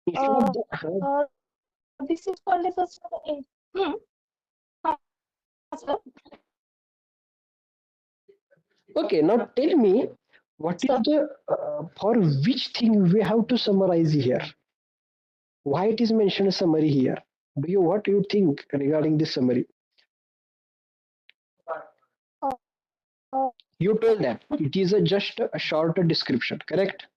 Instead of Uh, the, uh, this is called as a hmm, sir. okay, now tell me what is Sir. the for which thing we have to summarize here? Why it is mentioned summary here? What do you think regarding this summary? Uh, uh, You told that it is just a short description, correct?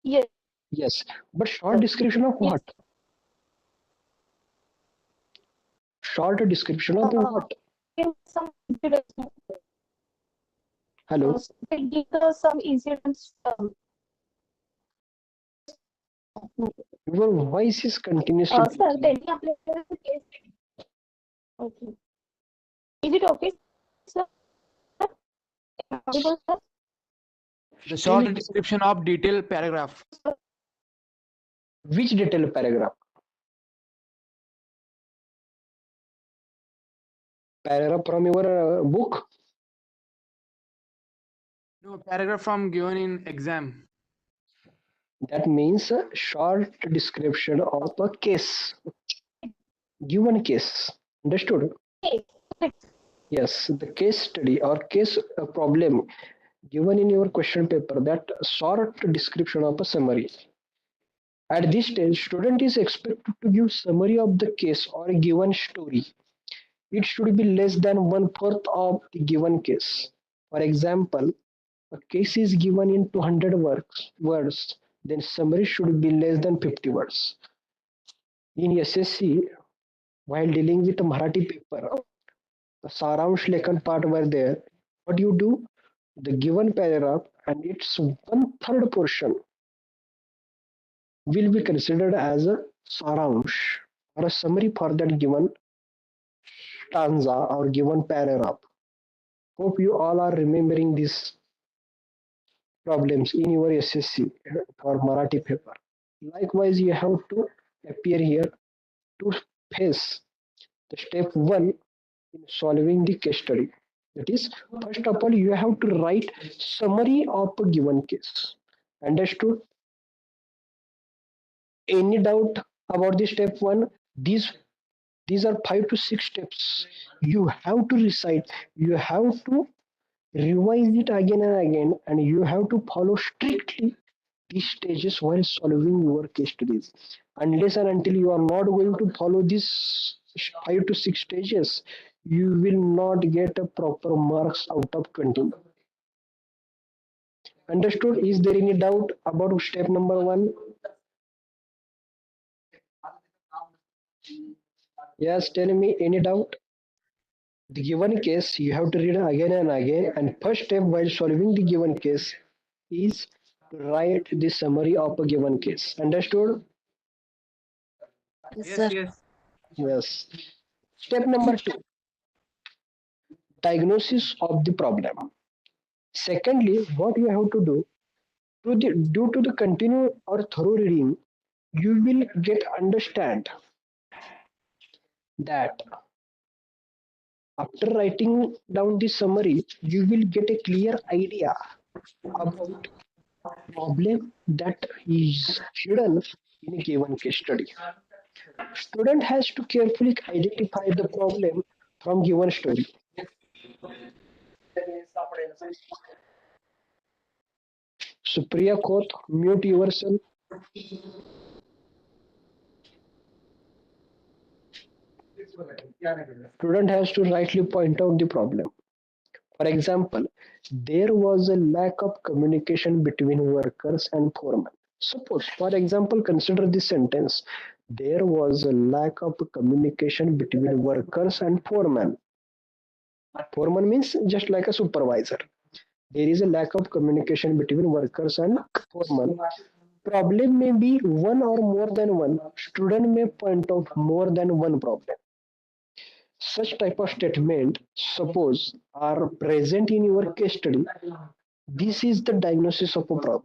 yes, Yes, but short sir. description of Yes. what? Short description of the what? Give some incidents. Hello, Give some incidents. your voice is continuously Sir, breaking. त्यांनी आपल्याला case. Okay. Is it okay, sir? Audible, sir? The short description of detailed paragraph. Which detailed paragraph? Paragraph from your book? No, paragraph from given in exam. That means a short description of a case, given case. Understood? Yes. Yes, the case study or case problem given in your question paper, that short description of a summary. At this stage, student is expected to give summary of the case or a given story. It should be less than one fourth of the given case. For example, a case is given in 200 words, then summary should be less than 50 words. In SSC, while dealing with a Marathi paper, the Saransh Lekhan part were there. What you do? The given paragraph and its one third portion will be considered as a Saransh or a summary for that given stanza or given paragraph. Hope you all are remembering these problems in your SSC for Marathi paper. Likewise, you have to appear here to face the step one in solving the case study. That is, first of all, you have to write summary of a given case. Understood? Any doubt about the step one? These are 5 to 6 steps. You have to recite. You have to revise it again and again, and you have to follow strictly these stages while solving your case studies. Unless and until you are not going to follow these 5 to 6 stages, you will not get a proper marks out of 20. Understood? Is there any doubt about step number one? Yes, tell me any doubt. The given case you have to read again and again, and first step while solving the given case is to write the summary of a given case. Understood? Yes, Yes, sir. yes. Yes. Step number two, diagnosis of the problem. Secondly, what you have to do, due to the continued or thorough reading, you will get understand that after writing down the summary, you will get a clear idea about problem that is hidden in a given case study. Student has to carefully identify the problem from given story. Supriya Koth, mute yourself. Student has to rightly point out the problem. For example, there was a lack of communication between workers and foremen. Suppose, for example, consider this sentence. There was a lack of communication between workers and foremen. Foreman means just like a supervisor. There is a lack of communication between workers and foreman. Problem may be one or more than one. Student may point out more than one problem. Such type of statement, suppose, are present in your case study. This is the diagnosis of a problem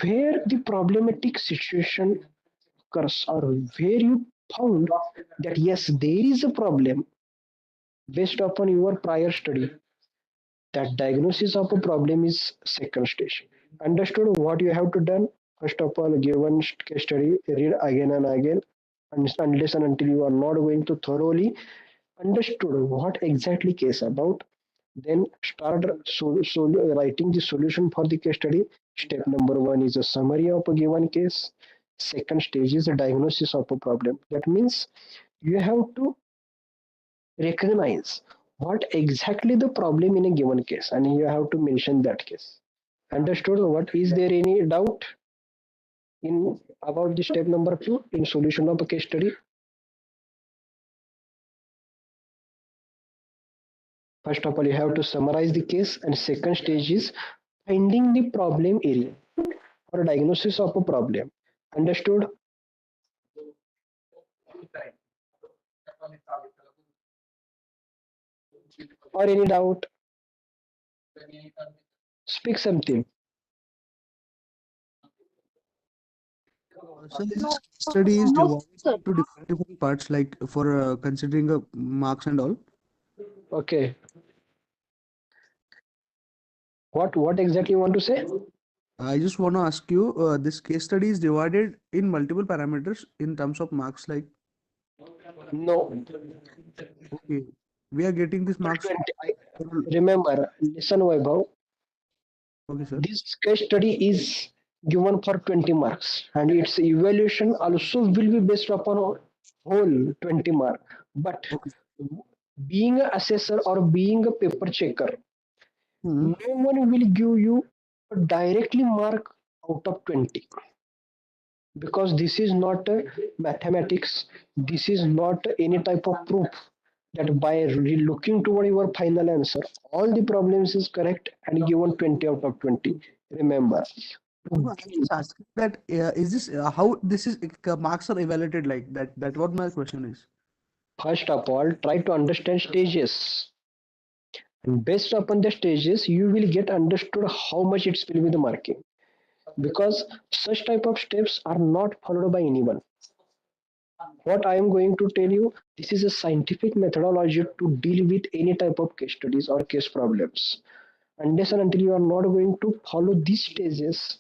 where the problematic situation occurs or where you found that yes, there is a problem based upon your prior study. That diagnosis of a problem is second stage. Understood what you have to done? First of all, given case study, read again and again, unless and until you are not going to thoroughly understood what exactly case about. Then start writing the solution for the case study. Step number one is a summary of a given case. Second stage is a diagnosis of a problem. That means you have to recognize what exactly the problem in a given case and you have to mention that case. Understood? What is there any doubt in about the step number two in solution of a case study? First of all, you have to summarize the case, and second stage is finding the problem area or diagnosis of a problem. Understood? Or any doubt? Speak something. So this No, case study is no, divided sir. into different parts, like for considering marks and all. Okay. What exactly you want to say? I just want to ask you, this case study is divided in multiple parameters in terms of marks. Like, No. okay, we are getting these For marks 20, for, remember, listen, Vaibhav. okay, sir. This case study is given for 20 marks and its evaluation also will be based upon a whole 20 mark. But Okay. being an assessor or being a paper checker, Hmm. no one will give you a directly mark out of 20 because this is not mathematics. This is not any type of proof that by looking toward your final answer, all the problems is correct and given 20 out of 20. Remember, No, I'm just asking that is this how this is marks are evaluated like that? That what my question is. first of all, try to understand stages. And based upon the stages, you will get understood how much it will be the marking. Because such type of steps are not followed by anyone. What I am going to tell you, this is a scientific methodology to deal with any type of case studies or case problems. Unless and until you are not going to follow these stages,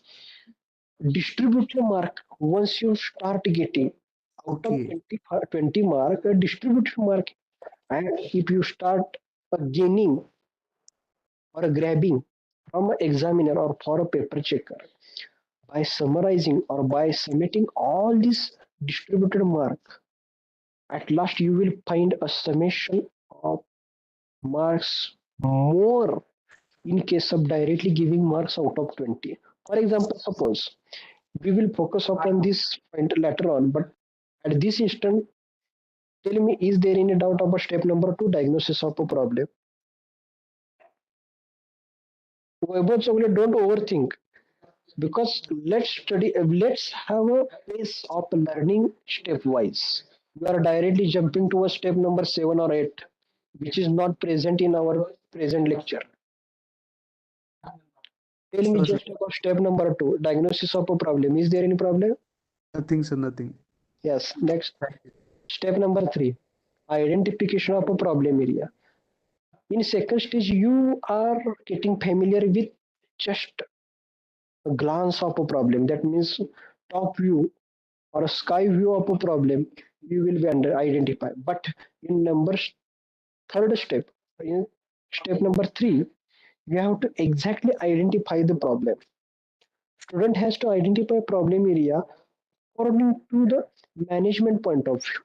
distribute your mark once you start getting out of Okay. 20 mark, distribute your mark. And if you start gaining or grabbing from an examiner or for a paper checker by summarizing or by submitting all these distributed mark, at last you will find a summation of marks more in case of directly giving marks out of 20. For example, suppose we will focus upon this point later on, but at this instant, tell me, is there any doubt about step number two, diagnosis of a problem? Vaibhav Chogle, don't overthink because let's have a pace of learning stepwise. We are directly jumping to a step number 7 or 8, which is not present in our present lecture. Tell me Sure, sir. just about step number 2, diagnosis of a problem. Is there any problem? Nothing, sir. Nothing. Yes, next step number three, identification of a problem area. In second stage, you are getting familiar with just a glance of a problem. That means top view or a sky view of a problem, you will be under identify. But in numbers third step, in step number three, you have to exactly identify the problem. Student has to identify problem area according to the management point of view.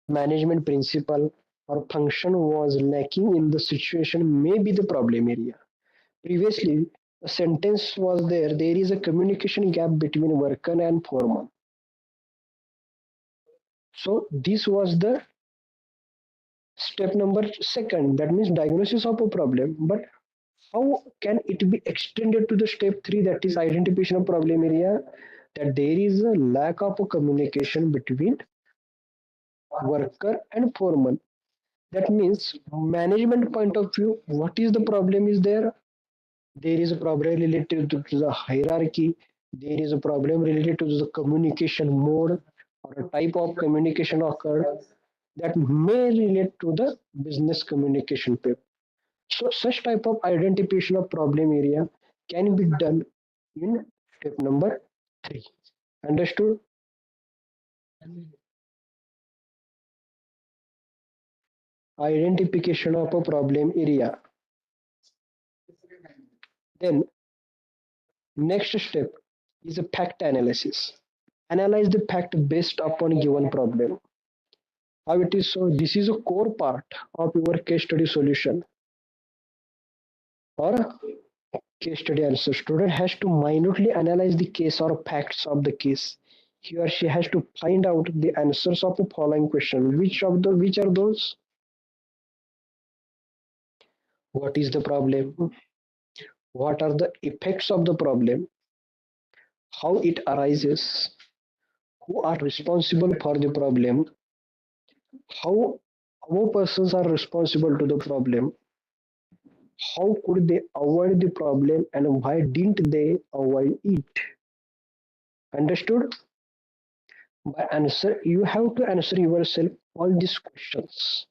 Management principle or function was lacking in the situation may be the problem area. Previously, a sentence was there is a communication gap between worker and foreman. So, this was the step number second, that means diagnosis of a problem. But how can it be extended to the step three, that is identification of problem area? That there is a lack of a communication between worker and foreman. That means management point of view, what is the problem is there? There is a problem related to the hierarchy. There is a problem related to the communication mode or a type of communication occurred that may relate to the business communication paper. So such type of identification of problem area can be done in step number three. Understood? Identification of a problem area. Then next step is a fact analysis. Analyze the fact based upon given problem. How it is so? This is a core part of your case study solution or case study answer. Student has to minutely analyze the case or facts of the case. He or she has to find out the answers of the following question. Which are those? What is the problem? What are the effects of the problem? How it arises? Who are responsible for the problem? How persons are responsible to the problem? How could they avoid the problem and why didn't they avoid it? Understood? By answer, you have to answer yourself all these questions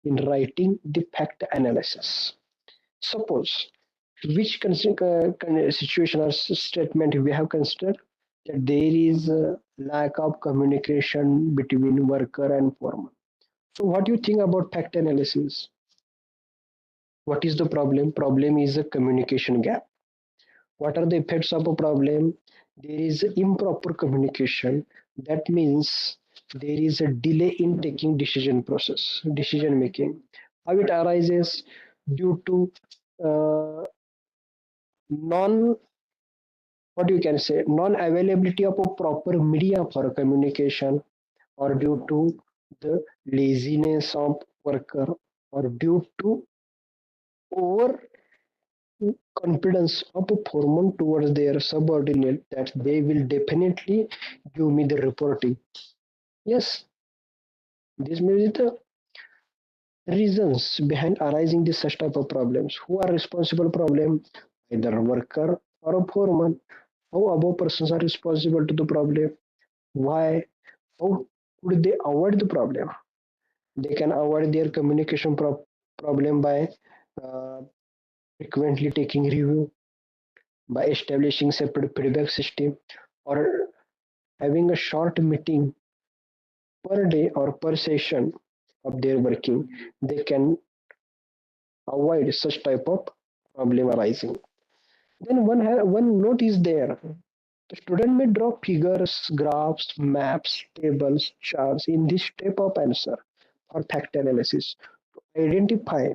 in writing the fact analysis. Suppose situation or statement we have considered that there is a lack of communication between worker and foreman. So, what do you think about fact analysis? What is the problem? Problem is a communication gap. What are the effects of a problem? There is improper communication. That means there is a delay in taking decision making. How it arises? Due to non, what you can say, non availability of a proper media for communication, or due to the laziness of worker, or due to over confidence of a foreman towards their subordinate that they will definitely give me the reporting. Yes, this may be the reasons behind arising this such type of problems. Who are responsible problem? Either a worker or a foreman. How above persons are responsible to the problem? Why? How could they avoid the problem? They can avoid their communication problem by uh, frequently taking review, by establishing separate feedback system, or having a short meeting per day or per session of their working. They can avoid such type of problem arising. Then one note is there. The student may draw figures, graphs, maps, tables, charts in this step of answer or fact analysis to identify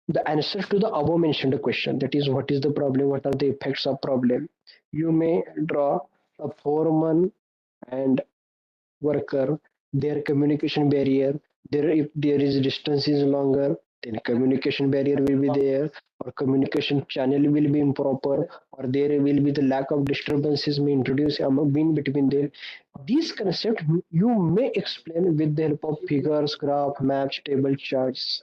the answer to the above mentioned question. That is, what is the problem? What are the effects of problem? You may draw a foreman and worker, their communication barrier. There, if there is distance is longer, then communication barrier will be there, or communication channel will be improper, or there will be the lack of disturbances may introduce in between them. These concepts you may explain with the help of figures, graph, maps, table, charts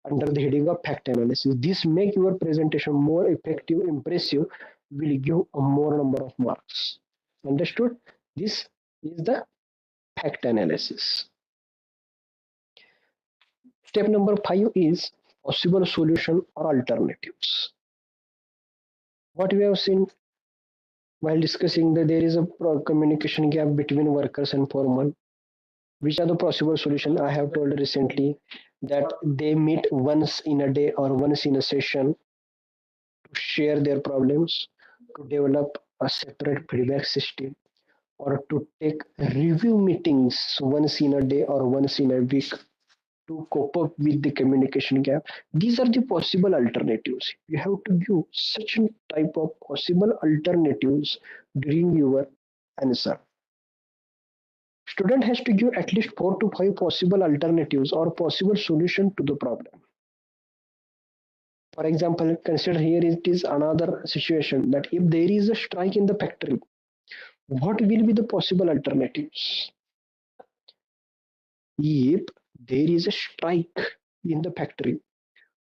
under the heading of fact analysis. This make your presentation more effective, impressive, will give a more number of marks. Understood? This is the fact analysis. Step number 5 is possible solution or alternatives. What we have seen while discussing that there is a communication gap between workers and foreman. Which are the possible solutions? I have told recently that they meet once in a day or once in a session to share their problems, to develop a separate feedback system, or to take review meetings once in a day or once in a week to cope up with the communication gap. These are the possible alternatives. You have to give such a type of possible alternatives during your answer. Student has to give at least 4 to 5 possible alternatives or possible solution to the problem. For example, consider here it is another situation that if there is a strike in the factory, what will be the possible alternatives? If there is a strike in the factory,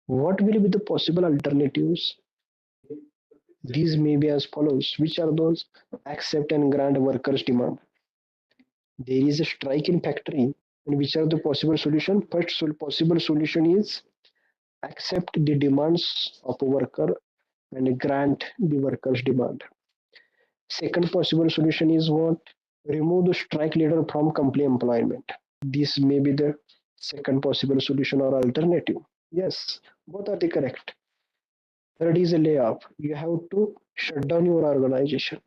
what will be the possible alternatives? These may be as follows. Which are those? Accept and grant workers' demand. There is a strike in factory, and which are the possible solution? First possible solution is accept the demands of a worker and grant the worker's demand. Second possible solution is what? Remove the strike leader from company employment. This may be the second possible solution or alternative. Yes, both are the correct. Third is a layoff. You have to shut down your organization.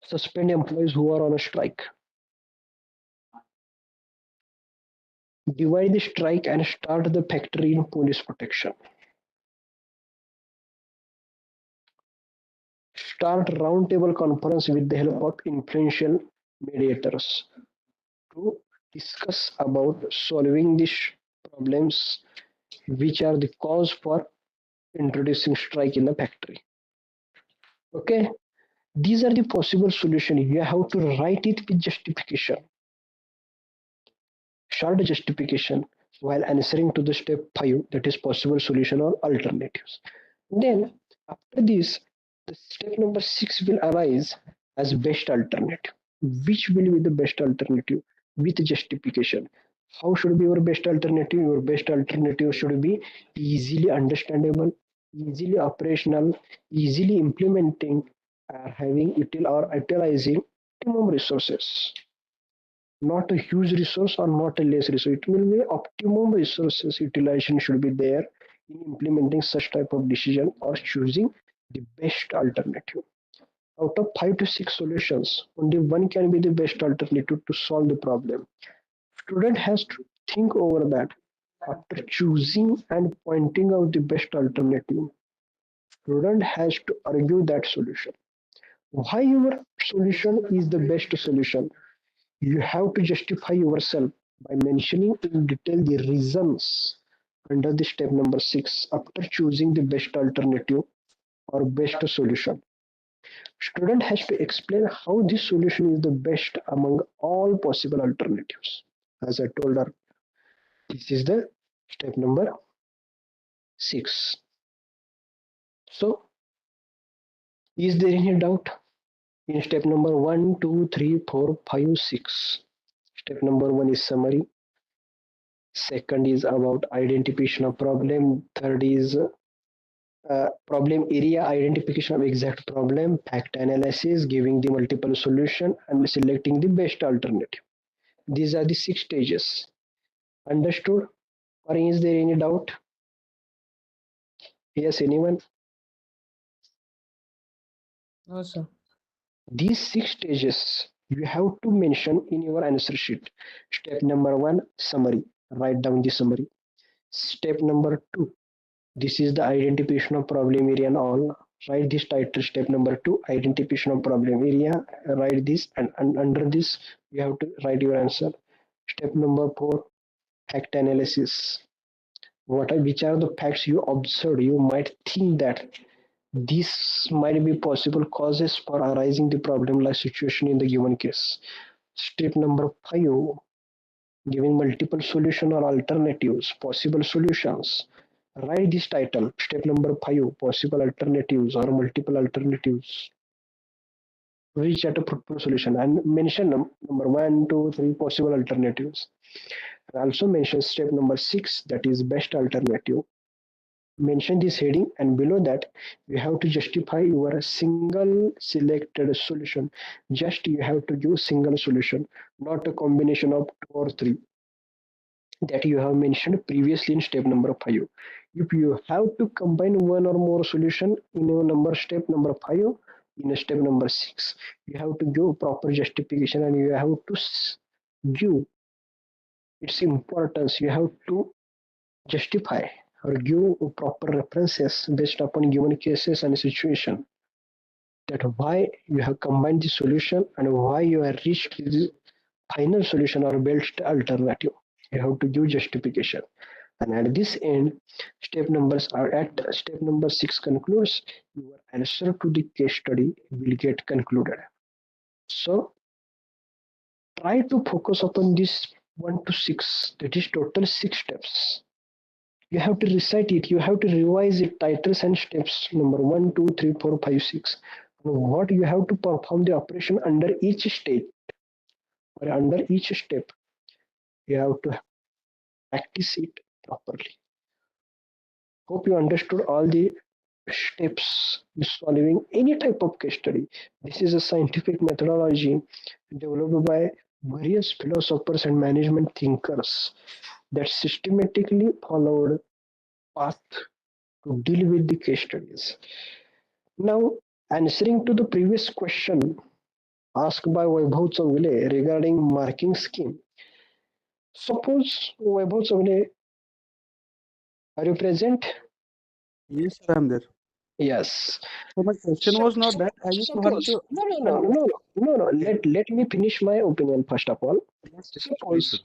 Suspend employees who are on a strike. Divide the strike and start the factory in police protection. Start roundtable conference with the help of influential mediators to discuss about solving these problems which are the cause for introducing strike in the factory. Okay, these are the possible solutions. You have to write it with justification, short justification while answering to the step 5, that is possible solution or alternatives. Then after this, the step number 6 will arise as best alternative. Which will be the best alternative with justification? How should be your best alternative? Your best alternative should be easily understandable, easily operational, easily implementing, or having utilizing optimum resources, not a huge resource or not a less resource. It will be optimum resources utilization should be there in implementing such type of decision or choosing the best alternative. Out of 5 to 6 solutions, only one can be the best alternative to solve the problem. Student has to think over that. After choosing and pointing out the best alternative, student has to argue that solution. Why your solution is the best solution? You have to justify yourself by mentioning in detail the reasons under the step number 6 after choosing the best alternative or best solution. Student has to explain how this solution is the best among all possible alternatives. As I told her, this is the step number 6. So, is there any doubt in step number 1, 2, 3, 4, 5, 6? Step number 1 is summary. Second is about identification of problem. Third is problem area, identification of exact problem, fact analysis, giving the multiple solution, and selecting the best alternative. These are the 6 stages. Understood? Or is there any doubt? Yes, anyone? No, sir. These 6 stages you have to mention in your answer sheet. Step number 1, summary. Write down the summary. Step number 2, this is the identification of problem area and all. Write this title. Step number 2, identification of problem area. Write this, and under this you have to write your answer. Step number 4, fact analysis. Which are the facts you observed? You might think that this might be possible causes for arising the problem like situation in the given case. Step number 5, giving multiple solution or alternatives, possible solutions. Write this title. Step number 5, possible alternatives or multiple alternatives. reach at a fruitful solution and mention number one, two, three possible alternatives. And also mention step number six, that is best alternative. Mention this heading, and below that you have to justify your single selected solution. Just you have to give single solution, not a combination of two or three that you have mentioned previously in step number 5. If you have to combine one or more solution in your number step number 5, in step number 6, you have to give proper justification and you have to give its importance. You have to justify or give proper references based upon given cases and situation, that why you have combined the solution and why you have reached the final solution or best alternative. You have to give justification. And at this end, step number 6 concludes, your answer to the case study will get concluded. So try to focus upon this 1 to 6, that is total 6 steps. You have to recite it, you have to revise it, titles and steps number 1, 2, 3, 4, 5, 6. What you have to perform the operation under each stage or under each step. You have to practice it properly. Hope you understood all the steps in solving any type of case study. This is a scientific methodology developed by various philosophers and management thinkers that systematically followed path to deal with the case studies. Now, answering to the previous question asked by Vaibhav Chawle regarding marking scheme. Suppose Vaibhav Chawle, are you present? Yes, sir, I'm there. Yes. So my question was not that. I just wanted Suppose, to no. Let me finish my opinion first of all. yes, yes, please,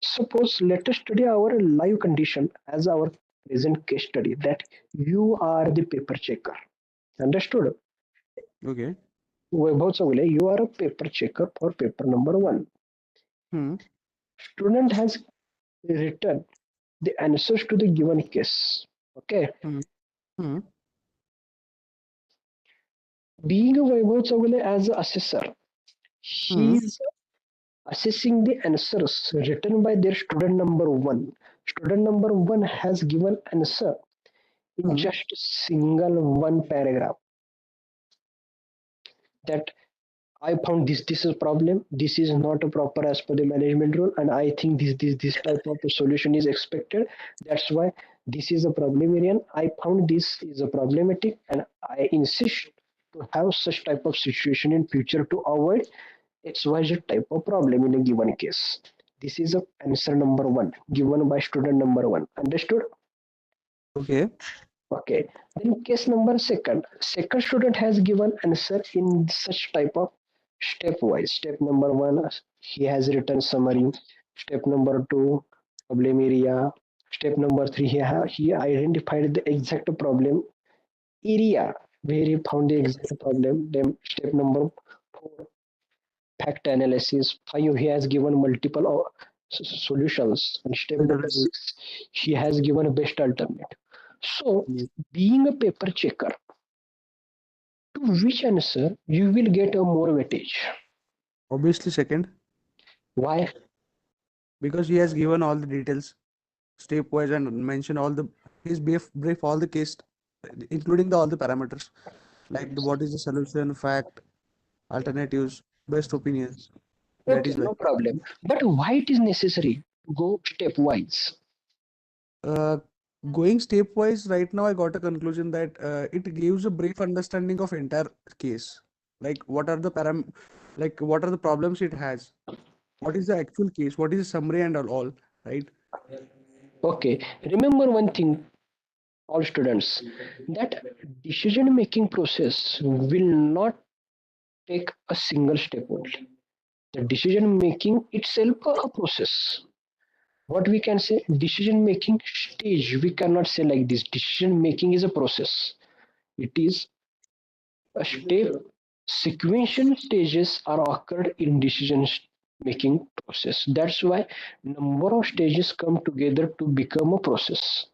Suppose, Patil. let us study our live condition as our present case study, that you are the paper checker. Understood? Okay. Vaibhav Chawle, you are a paper checker for paper number 1. Hmm. Student has written the answers to the given case. Okay. Hmm. Hmm. Being a Vaibhav Chawle as an assessor, he Hmm. is assessing the answers written by their student number 1. Student number 1 has given answer in Hmm. just single one paragraph, that I found this is a problem. This is not a proper as per the management rule, and I think this type of a solution is expected. That's why this is a problem area. I found this is a problematic, and I insist to have such type of situation in future to avoid XYZ type of problem in a given case. This is a answer number 1 given by student number 1. Understood? Okay. Okay. Then case number second. Second student has given answer in such type of stepwise. Step number 1, he has written summary. Step number 2, problem area. Step number 3, he identified the exact problem area where he found the exact problem. Then step number 4, fact analysis. 5, he has given multiple solutions. And step number Understood. 6, he has given a best alternate. So, Yes. being a paper checker, to which answer you will get a more weightage. Obviously, second, Why? because he has given all the details stepwise and mentioned all the his brief all the case, including all the parameters like what is the solution, fact, alternatives, best opinions. That Okay, is why. no problem. But why it is necessary to go stepwise? Uh, Going stepwise, right now I got a conclusion that it gives a brief understanding of entire case. Like what are the like what are the problems it has? What is the actual case? What is the summary and all, right? Okay, remember one thing, all students, that decision making process will not take a single step only. The decision making itself a process. What we can say, decision making stage, we cannot say like this. Decision making is a process. It is a step. Sequential stages are occurred in decision making process. That's why number of stages come together to become a process.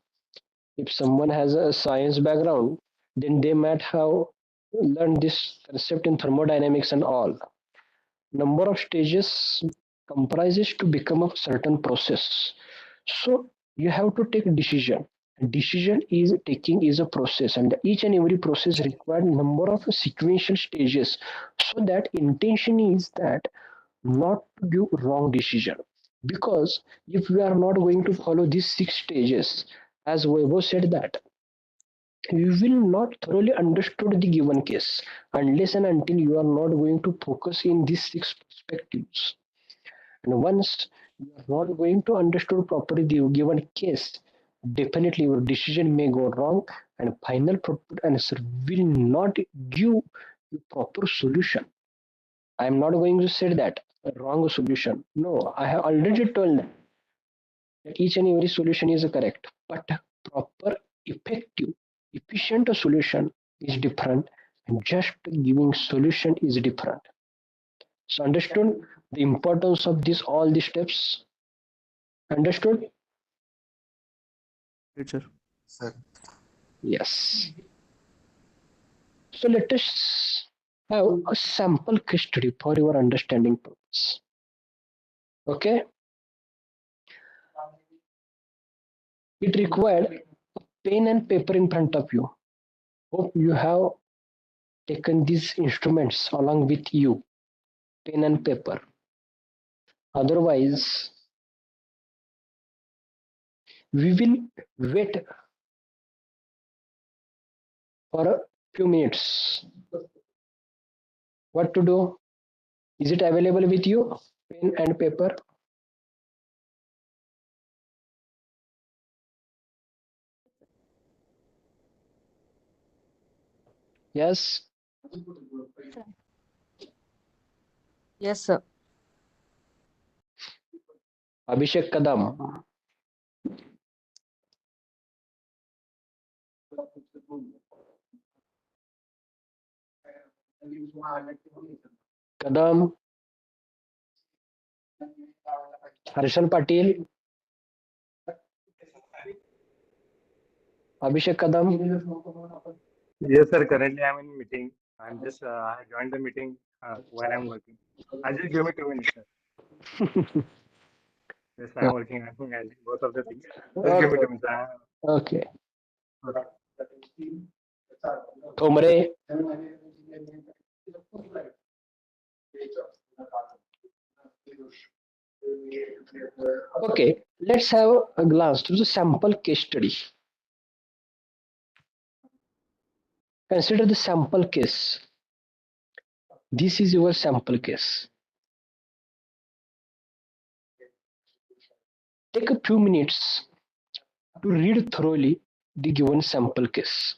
If someone has a science background, then they might have learned this concept in thermodynamics and all. Number of stages comprises to become a certain process. So you have to take a decision. Decision is taking is a process, and each and every process required number of sequential stages. So that intention is that not to give wrong decision, because if we are not going to follow these 6 stages, as Webo said, that you will not thoroughly understood the given case unless and until you are not going to focus in these 6 perspectives. And once you are not going to understand properly the given case, definitely your decision may go wrong, and final proper answer will not give you proper solution. I am not going to say that a wrong solution. No, I have already told them that each and every solution is correct, but proper, effective, efficient solution is different, and just giving solution is different. So understood the importance of this all the steps. Understood? Teacher. Sir. Yes. So let us have a sample case study for your understanding purpose. Okay? It required a pen and paper in front of you. Hope you have taken these instruments along with you, pen and paper. Otherwise, we will wait for a few minutes. What to do? Is it available with you? Pen and paper? Yes. Yes, sir. Abhishek Kadam. Kadam. Harshal Patil. Abhishek Kadam. Yes, sir. Currently, I'm in meeting. I'm just I joined the meeting while I'm working. I just give me 2 minutes, sir. Yes, I'm working. I'm managing both of the things. Just give me Okay. 2 minutes. Okay. Okay. Thomre. Okay. Let's have a glance to the sample case study. Consider the sample case. This is your sample case. Take a few minutes to read thoroughly the given sample case.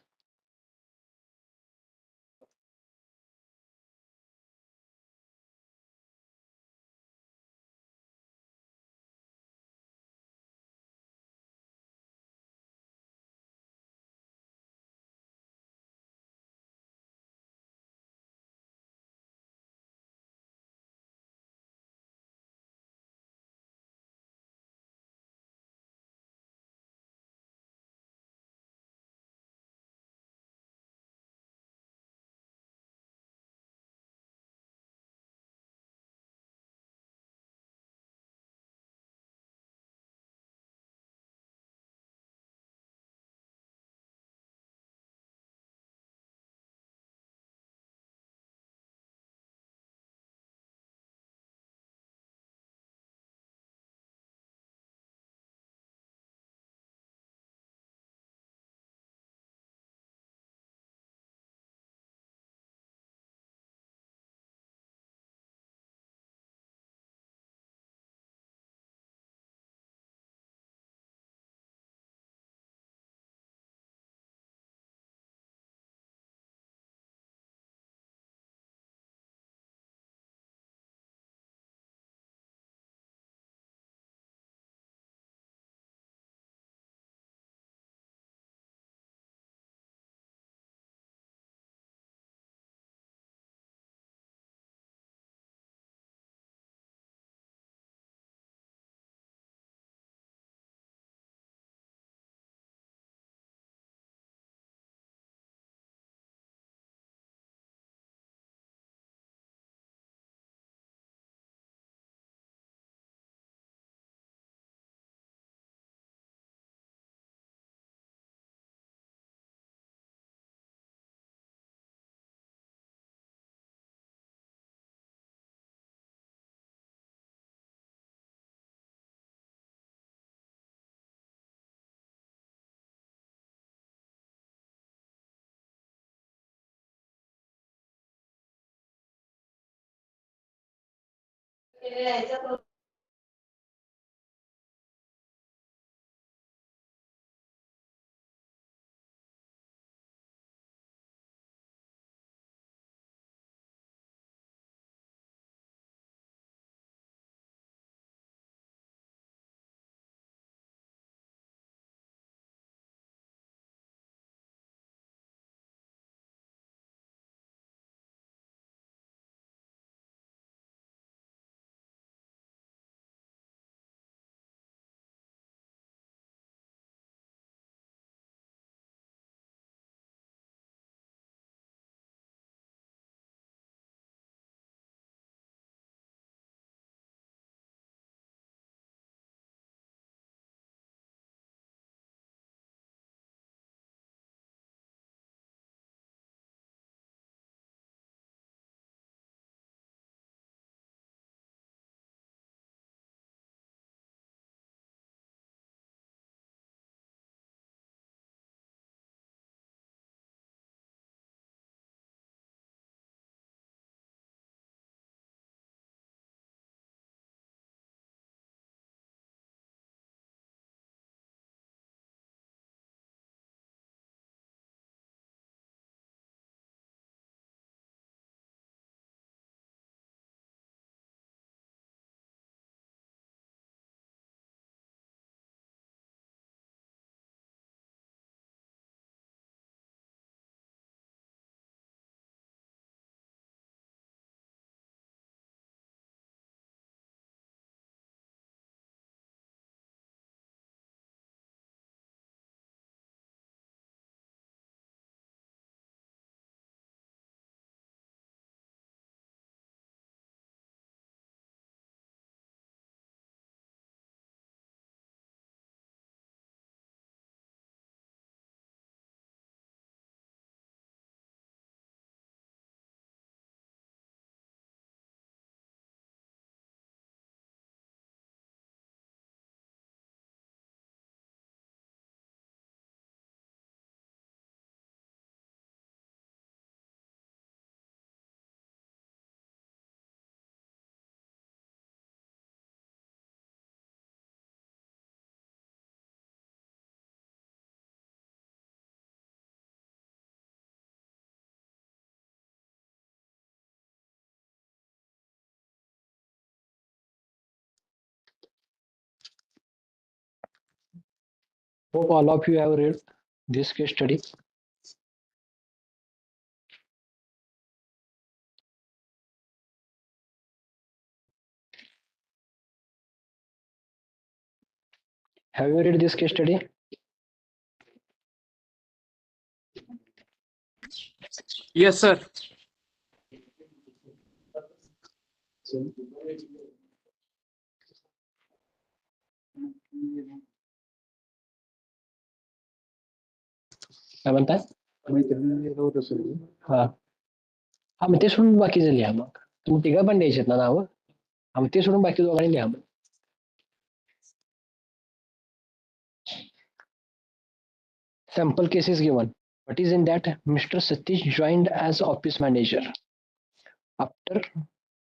Hope all of you have read this case study. Have you read this case study? Yes, sir. काय म्हणताय? हा हा मग ते सोडून बाकीचं लिहा मग तुम्ही तिघं पण द्यायचे ना नावं हा मग ते सोडून बाकी दोघांनी लिहा मग sample cases given. What is in that? Mr. Satish joined as office manager after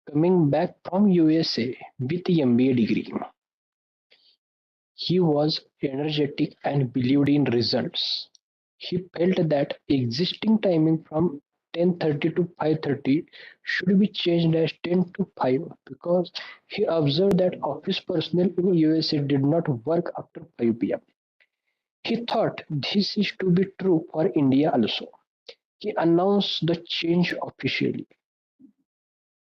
coming back from USA with MBA degree. He was energetic and believed in results. He felt that existing timing from 10:30 to 5:30 should be changed as 10 to 5 because he observed that office personnel in USA did not work after 5 p.m. He thought this is to be true for India also. He announced the change officially.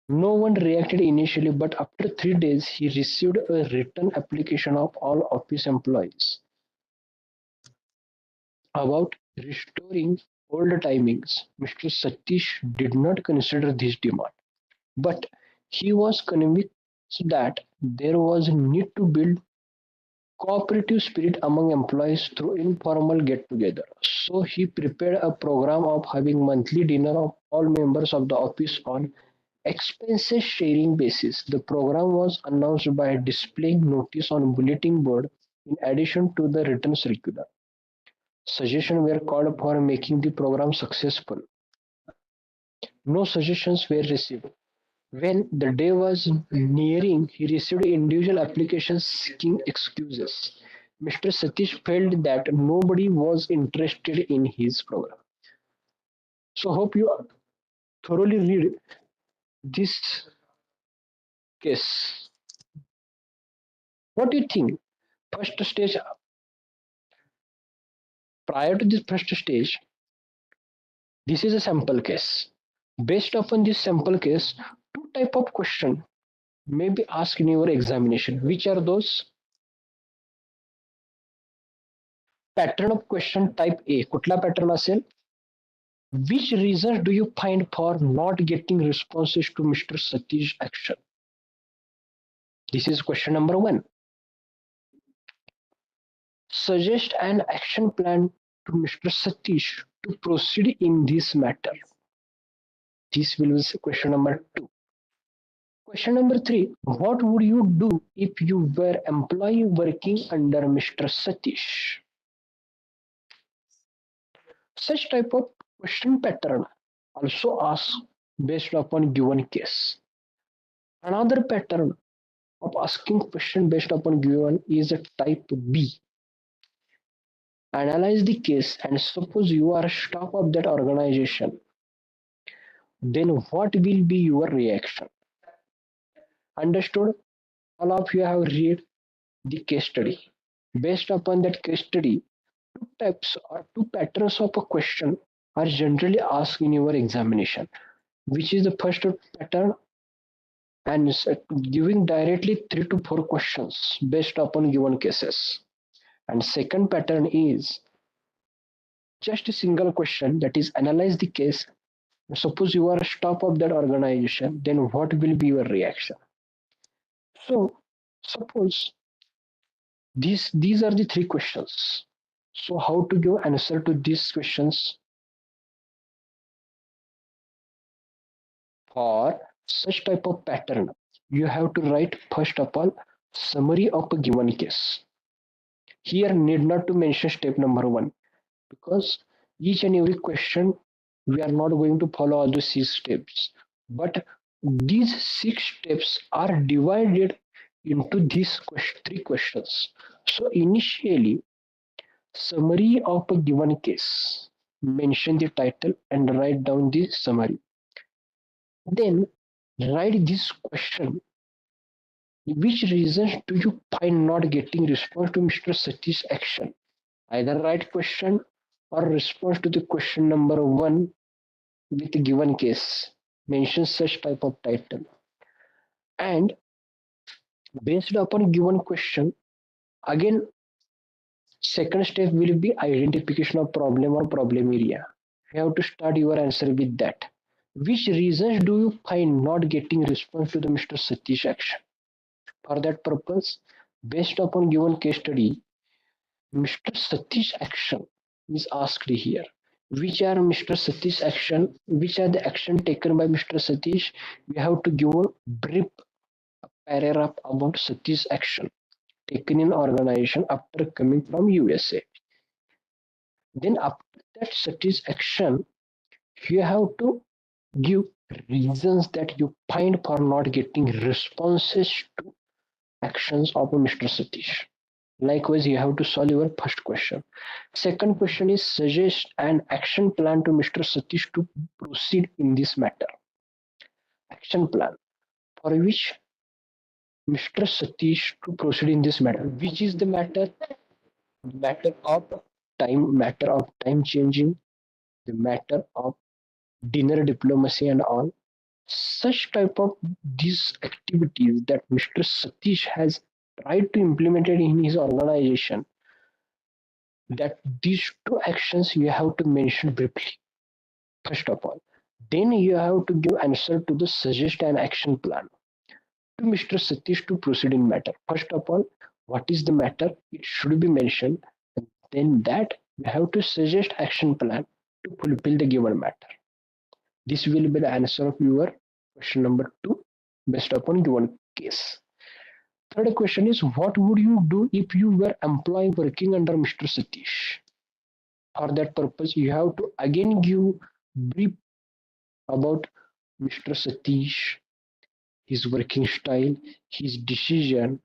No one reacted initially, but after 3 days, he received a written application of all office employees about restoring old timings. Mr. Satish did not consider this demand, but he was convinced that there was a need to build cooperative spirit among employees through informal get-together. So he prepared a program of having monthly dinner of all members of the office on expenses sharing basis. The program was announced by displaying notice on bulletin board in addition to the written circular. Suggestions were called for making the program successful. No suggestions were received. When the day was nearing, he received individual applications seeking excuses. Mr. Satish felt that nobody was interested in his program. So hope you thoroughly read this case. What do you think? First stage, prior to this first stage, this is a sample case. Based upon this sample case, two type of question may be asked in your examination. Which are those? Pattern of question type A. कुठला pattern असेल? Which reasons do you find for not getting responses to Mr. Satish action? This is question number 1. Suggest an action plan to Mr. Satish to proceed in this matter. This will be question number 2. Question number 3. What would you do if you were employee working under Mr. Satish? Such type of question pattern also asked based upon given case. Another pattern of asking question based upon given is a type B. Analyze the case and suppose you are staff of that organization. Then what will be your reaction? Understood? All of you have read the case study. Based upon that case study, two types or two patterns of a question are generally asked in your examination. Which is the first pattern? And giving directly 3 to 4 questions based upon given cases. And second pattern is just a single question, that is analyze the case. Suppose you are a staff of that organization, then what will be your reaction? So suppose these are the 3 questions. So how to give answer to these questions? For such type of pattern, you have to write first of all summary of a given case. Here need not to mention step number 1, because each and every question we are not going to follow all the 6 steps, but these 6 steps are divided into these 3 questions. So initially, summary of a given case, mention the title and write down the summary. Then write this question: which reasons do you find not getting response to Mr. Satish's action? Either write question or response to the question number 1 with the given case. Mention such type of title. And based upon given question, again, second step will be identification of problem or problem area. You have to start your answer with that. Which reasons do you find not getting response to the Mr. Satish action? For that purpose, based upon given case study, Mr. Satish action is asked here. Which are Mr. Satish action? Which are the action taken by Mr. Satish? We have to give a brief paragraph about Satish action taken in organization after coming from USA. Then after that Satish action, you have to give reasons that you find for not getting responses to actions of Mr. Satish. Likewise, you have to solve your first question. Second question is suggest an action plan to Mr. Satish to proceed in this matter. Action plan for which Mr. Satish to proceed in this matter. Which is the matter? Matter of matter of time changing, the matter of dinner diplomacy and all. Such type of these activities that Mr. Satish has tried to implement it in his organization, that these 2 actions you have to mention briefly first of all. Then you have to give answer to the suggest an action plan to Mr. Satish to proceed in matter. First of all, what is the matter? It should be mentioned. And then that you have to suggest action plan to fulfill the given matter. This will be the answer of your question number 2 based upon given case. Third question is, what would you do if you were employee working under Mr. Satish? For that purpose, you have to again give brief about Mr. Satish, his working style, his decision,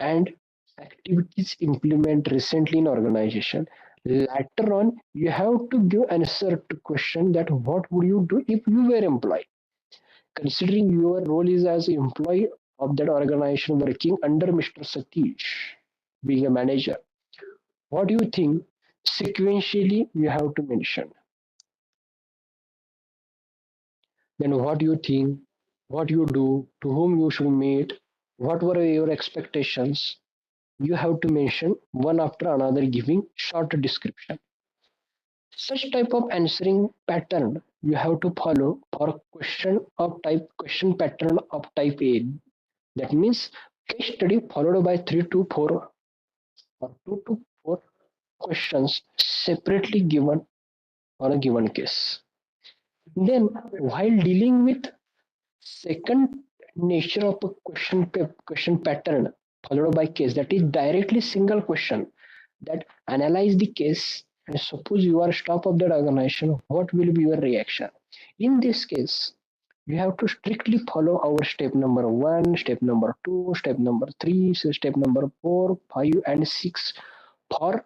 and activities implement recently in organization. Later on, you have to give answer to question that what would you do if you were employee? Considering your role is as employee of that organization working under Mr. Satish, being a manager, what do you think sequentially you have to mention? Then what do you think, what you do, to whom you should meet, what were your expectations? You have to mention one after another, giving short description. Such type of answering pattern you have to follow for question pattern of type A. That means case study followed by 3 to 4 or 2 to 4 questions separately given on a given case. Then, while dealing with second nature of a question pattern followed by case, that is directly single question that analyze the case, and suppose you are staff of that organization, what will be your reaction? In this case, you have to strictly follow our step number 1, step number 2, step number 3, step number 4, 5, and 6 for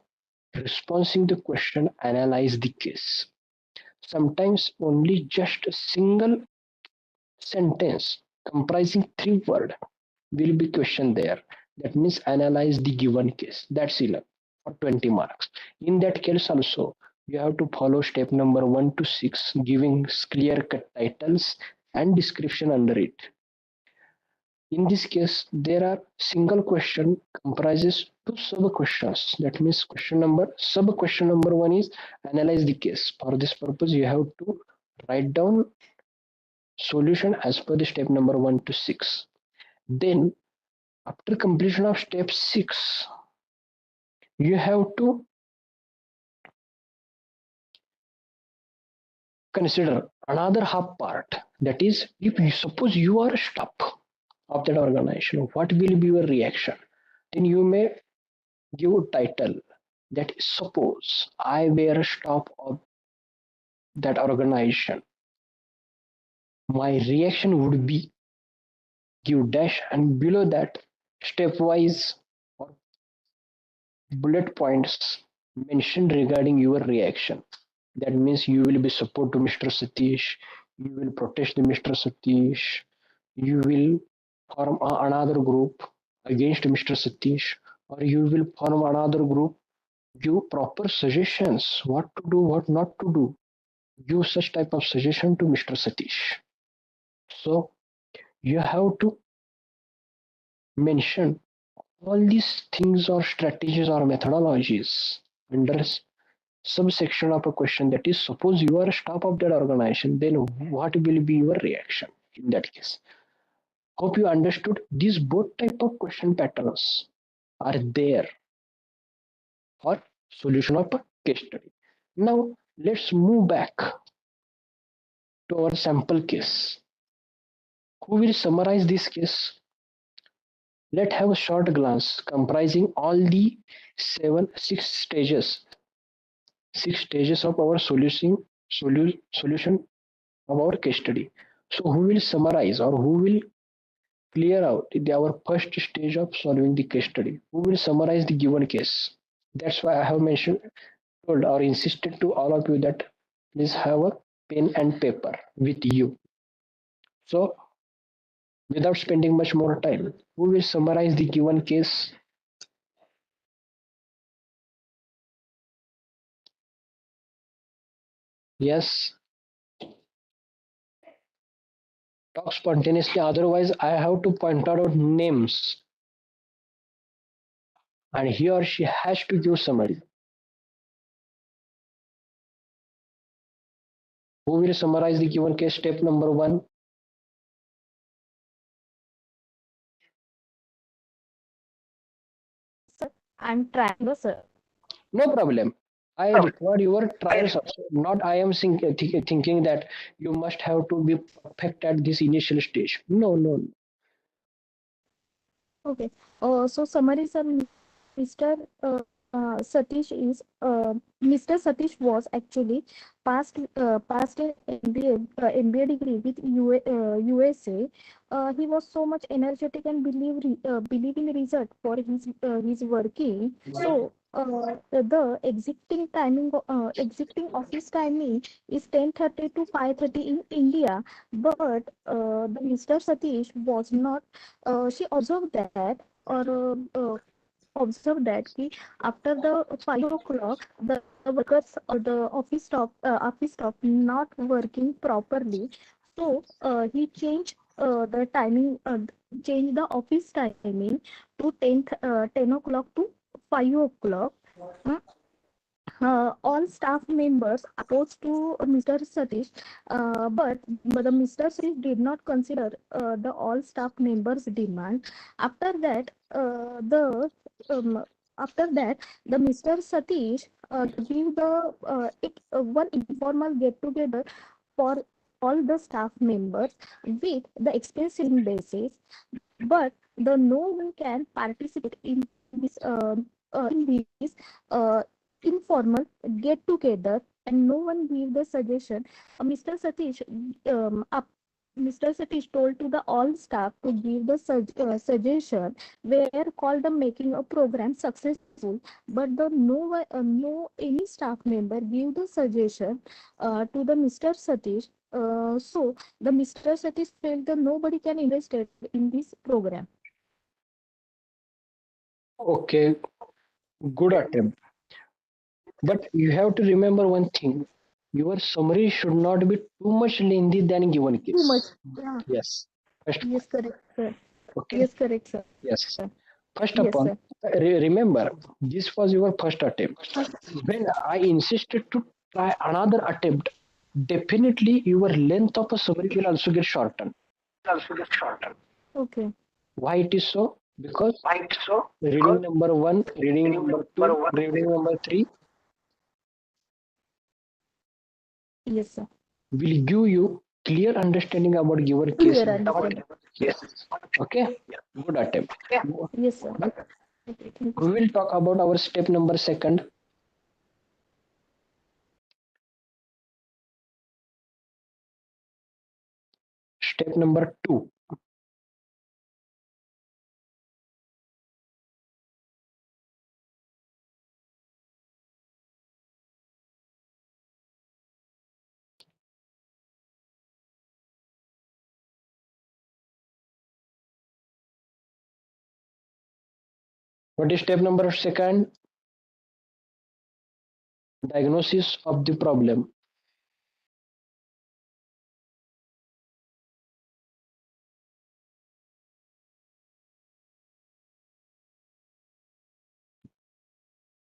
responding the question, analyze the case. Sometimes only just a single sentence comprising 3 words will be questioned there. That means analyze the given case. That's enough for 20 marks. In that case also, you have to follow step number 1 to 6, giving clear cut titles and description under it. In this case, there are single question comprises 2 sub questions. That means sub question number 1 is analyze the case. For this purpose, you have to write down solution as per the step number 1 to 6. Then after completion of step 6, you have to consider another half part. That is, if you suppose you are a staff of that organization, what will be your reaction? Then you may give a title that is, suppose I were a staff of that organization, my reaction would be, give dash, and below that stepwise or bullet points mentioned regarding your reaction. That means you will be support to Mr. Satish, you will protest the Mr. Satish, you will form another group against Mr. Satish, or you will form another group, give proper suggestions what to do, what not to do, give such type of suggestion to Mr. Satish. So you have to mention all these things or strategies or methodologies under subsection of a question, that is, suppose you are a staff of that organization, then what will be your reaction in that case? Hope you understood. These both type of question patterns are there for solution of a case study. Now let's move back to our sample case. Who will summarize this case? Let's have a short glance comprising all the six stages of our solution of our case study. So who will summarize or who will clear out our first stage of solving the case study? Who will summarize the given case? That's why I have told or insisted to all of you that please have a pen and paper with you. So without spending much more time, who will summarize the given case? Yes, talk spontaneously, otherwise I have to point out names and he or she has to give summary. Who will summarize the given case step number 1? Sir, I'm trying, sir. No problem. I record your trials also. Not I am thinking that you must have to be perfect at this initial stage. No, no. Okay. So summary, sir, Mr. Satish is Mr. Satish was actually passed an MBA degree with USA. He was so much energetic and believe in result for his working. So the exiting office timing is 10:30 to 5:30 in India. But the Mr. Satish was not. She observed that observe that कि after the 5 o'clock the workers or the office stop not working properly. So he changed the timing changed the office timing to 10 o'clock to 5 o'clock. Mm, all staff members opposed to Mr. Satish, but the Mr. Satish did not consider the all staff members' demand. After that, um, the Mr. Satish give the one informal get together for all the staff members with the expense sharing basis, but the no one can participate in this uh, informal get together, and no one give the suggestion. Mr. Satish Mr. Satish told to the all staff to give the suggestion where called the making a program successful, but the no any staff member give the suggestion to the Mr. Satish. So the Mr. Satish felt that nobody can invest it in this program. Okay, good attempt. But you have to remember one thing. Your summary should not be too much lengthy than given Too much. case. Yeah. Yes. First of all. Yes, correct, sir. Okay. Yes, correct, sir. Yes. First Yes, of all, sir. remember this was your first attempt. When I insisted to try another attempt, definitely your length of a summary will also get shortened. Okay. Why it is so? Because reading number one, reading number two, reading number three Yes, sir. will give you clear understanding about your case. Clear understanding. Yes. Okay. Good attempt. Yes, sir. But Okay, thank you, we sir. will talk about our step number second. Step number two. What is step number second? Diagnosis of the problem.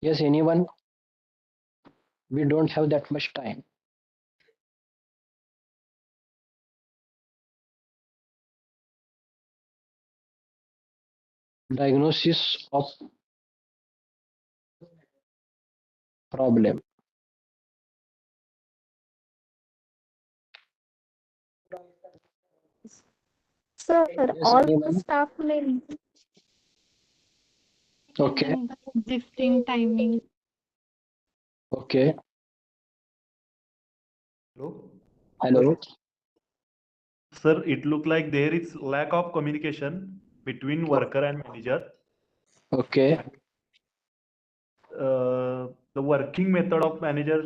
Yes, anyone? We don't have that much time. Diagnosis of problem. Sir, Yes, all the anyone? staff members Okay. Shifting timing. Okay. Hello? Hello. Sir, it look like there is lack of communication between worker and manager. Okay. The working method of manager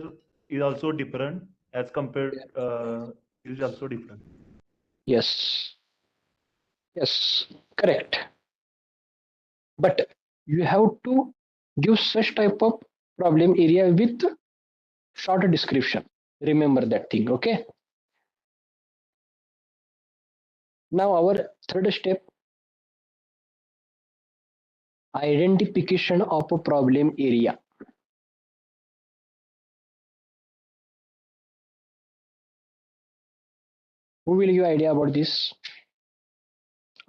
is also different as compared, is also different. Yes. Yes. Correct. But you have to give such type of problem area with short description. Remember that thing. Okay. Now our third step, identification of a problem area. Who will give idea about this?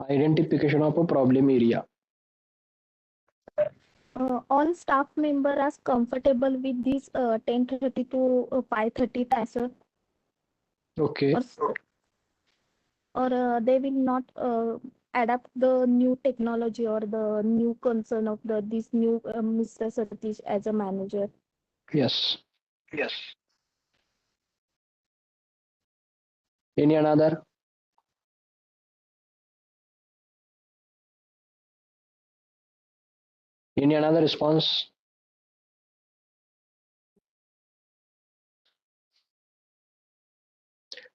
Identification of a problem area. all staff members are comfortable with this 10:30 to 5:30 time, sir, Okay. or they will not adapt the new technology or the new concern of the this new Mr. Satish as a manager. Yes. Any another? Any another response?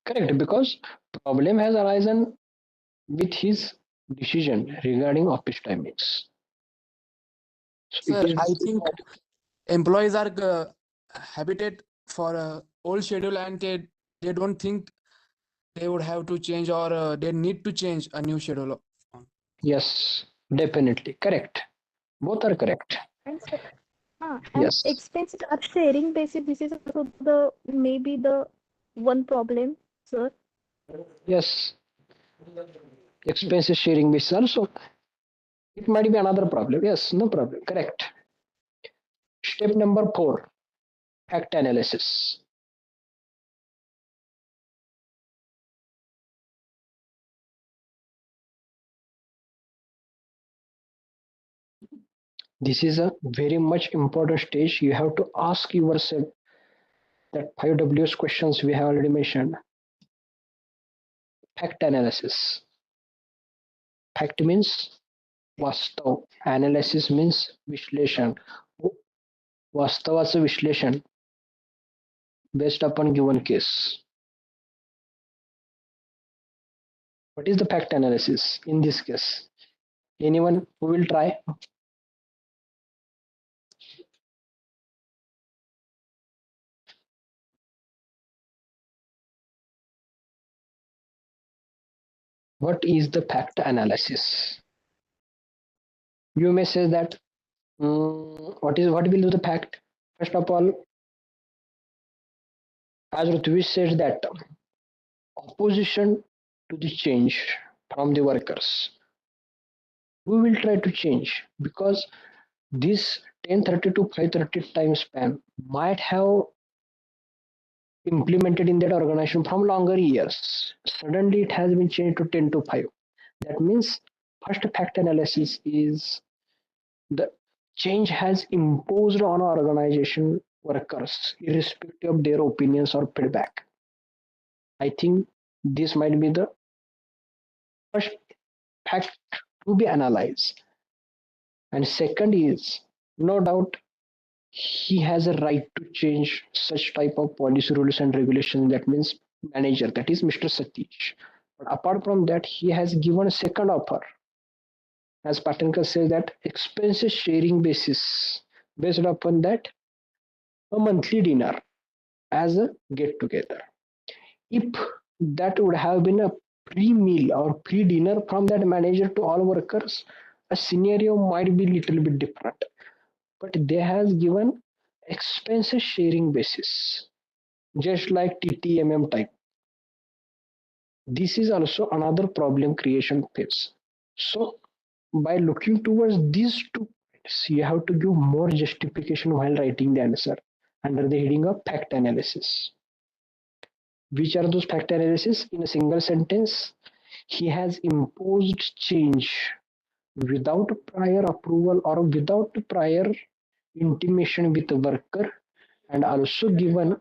Correct, because problem has arisen with his decision regarding office timings. So it Sir, is I think employees are habited for a old schedule, and they don't think they would have to change, or they need to change a new schedule. yes, definitely correct. Both are correct. And and Yes, expenses are sharing basis. This is also the maybe the one problem, sir. yes. Expenses sharing is also it might be another problem. Yes, no problem. Correct. Step number 4, fact analysis. This is a very much important stage. You have to ask yourself that 5 Ws questions we have already mentioned. Fact analysis. Fact means वास्तव. Analysis means विश्लेषण. वास्तवाचं विश्लेषण based upon given case. What is the fact analysis in this case? Anyone who will try? What is the fact analysis? You may say that what will be the fact? First of all, as Rutvish said that opposition to the change from the workers. We will try to change because this 10:30 to 5:30 time span might have implemented in that organization from longer years. Suddenly it has been changed to 10 to 5. That means first fact analysis is the change has imposed on organization workers irrespective of their opinions or feedback. I think this might be the first fact to be analyzed. And second is no doubt he has a right to change such type of policy rules and regulations. That means manager, that is Mr. Satish. But apart from that, he has given a second offer. As Patanka says that expenses sharing basis, based upon that a monthly dinner as a get together. If that would have been a pre-meal or pre-dinner from that manager to all workers, a scenario might be little bit different. But they has given expenses sharing basis, just like TTMM type. This is also another problem creation phase. So by looking towards these two points, you have to give more justification while writing the answer under the heading of fact analysis. Which are those fact analysis? In a single sentence, he has imposed change without prior approval or without prior intimation with the worker, and also given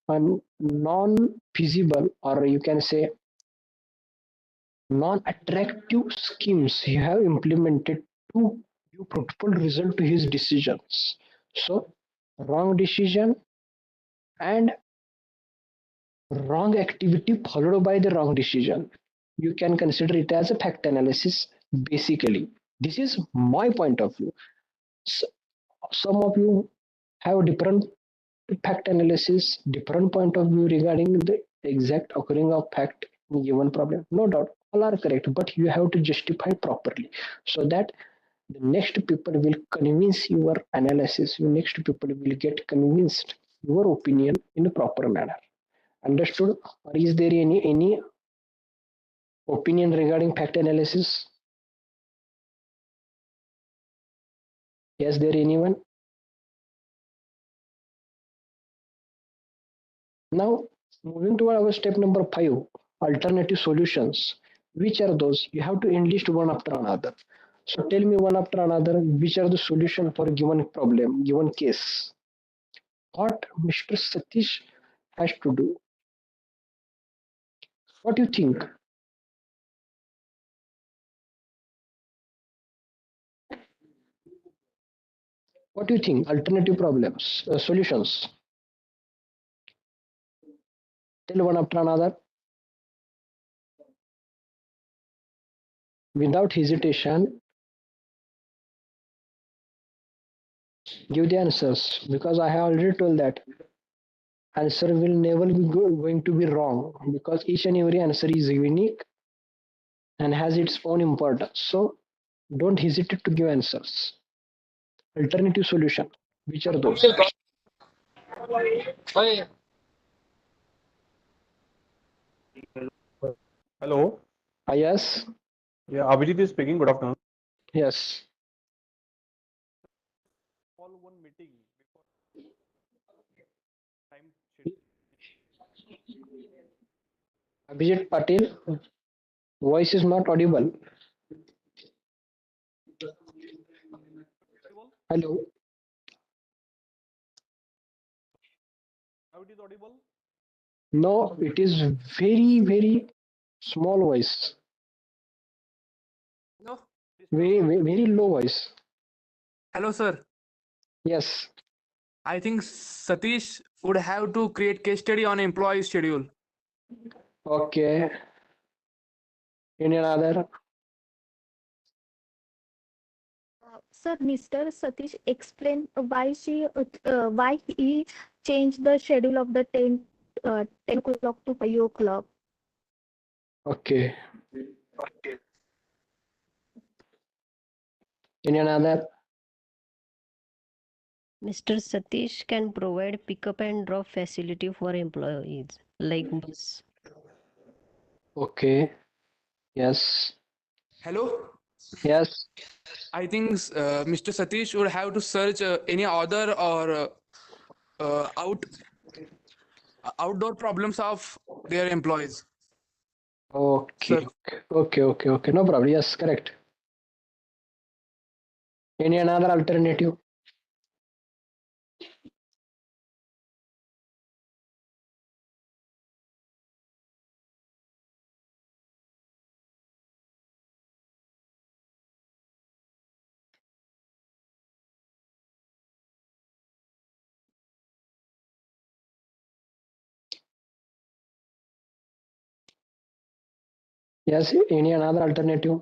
a non-feasible, or you can say non-attractive schemes you have implemented to give fruitful result to his decisions. So wrong decision and wrong activity followed by the wrong decision, you can consider it as a fact analysis. Basically, this is my point of view. S- some of you have different fact analysis, different point of view regarding the exact occurring of fact in given problem. No doubt, all are correct, but you have to justify properly so that the next people will convince your analysis. Your next people will get convinced your opinion in a proper manner. Understood? Or is there any opinion regarding fact analysis? Is there anyone? Now, moving to our step number 5, alternative solutions. Which are those? You have to enlist one after another. So tell me one after another, which are the solution for a given problem, given case. What Mr. Satish has to do. What do you think? What do you think? Alternative problems, solutions. Tell one after another without hesitation. Give the answers because I have already told that answer will never be going to be wrong because each and every answer is unique and has its own importance. So don't hesitate to give answers. Alternative solution. Which are those? Oye, Hello. Yes. Yeah, Abhijit is speaking. Good afternoon. Yes. Call one meeting before time schedule. Abhijit Patil, voice is not audible. Audible? Hello. Now it is audible. No, it is very, very small voice. no. Very, very, very low voice. Hello, sir. Yes. I think Satish would have to create case study on employee schedule. Okay. Any another? Sir, Mr. Satish explained why he changed the schedule of the 10 o'clock to 5 o'clock. Okay. Any another? Mr. Satish can provide pickup and drop facility for employees like bus. Okay. Yes. Hello. Yes. I think Mr. Satish would have to search any other or outdoor problems of their employees. Okay. Sir, Okay. Okay. Okay. No problem. Yes. Correct. Any another alternative? Yes. Any another alternative?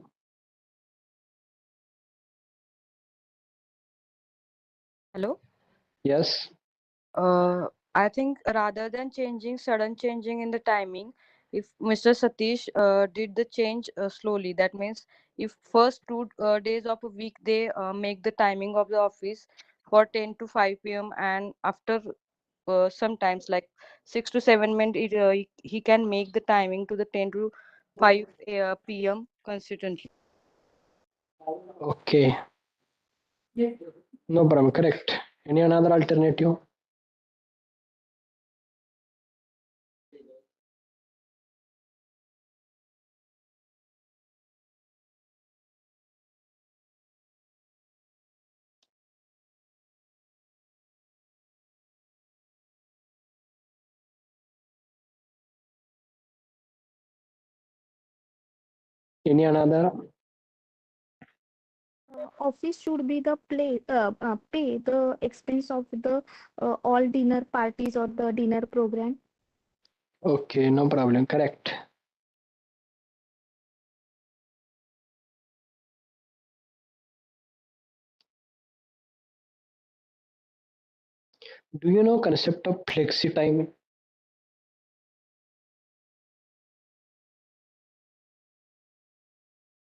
Hello. Yes. I think rather than sudden changing in the timing, if Mr. Satish did the change slowly, that means if first 2 days of a week they make the timing of the office for 10 to 5 p.m. and after sometimes like 6 to 7 minutes he can make the timing to the 10 to 5 p.m. consistently. Okay. No problem. Correct. Any another alternative? Any another? Office should be the pay the expense of the all dinner parties or the dinner program. Okay. No problem. Correct. Do you know concept of flexi time?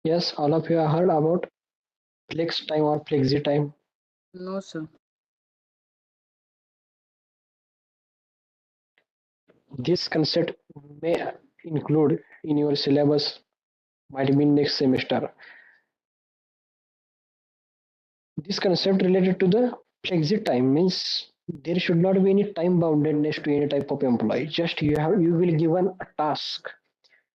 Yes. All of you have heard about flex time or flexi time. No, sir. This concept may include in your syllabus, might be next semester. This concept related to the flexi time means there should not be any time boundedness to any type of employee. Just you will given a task.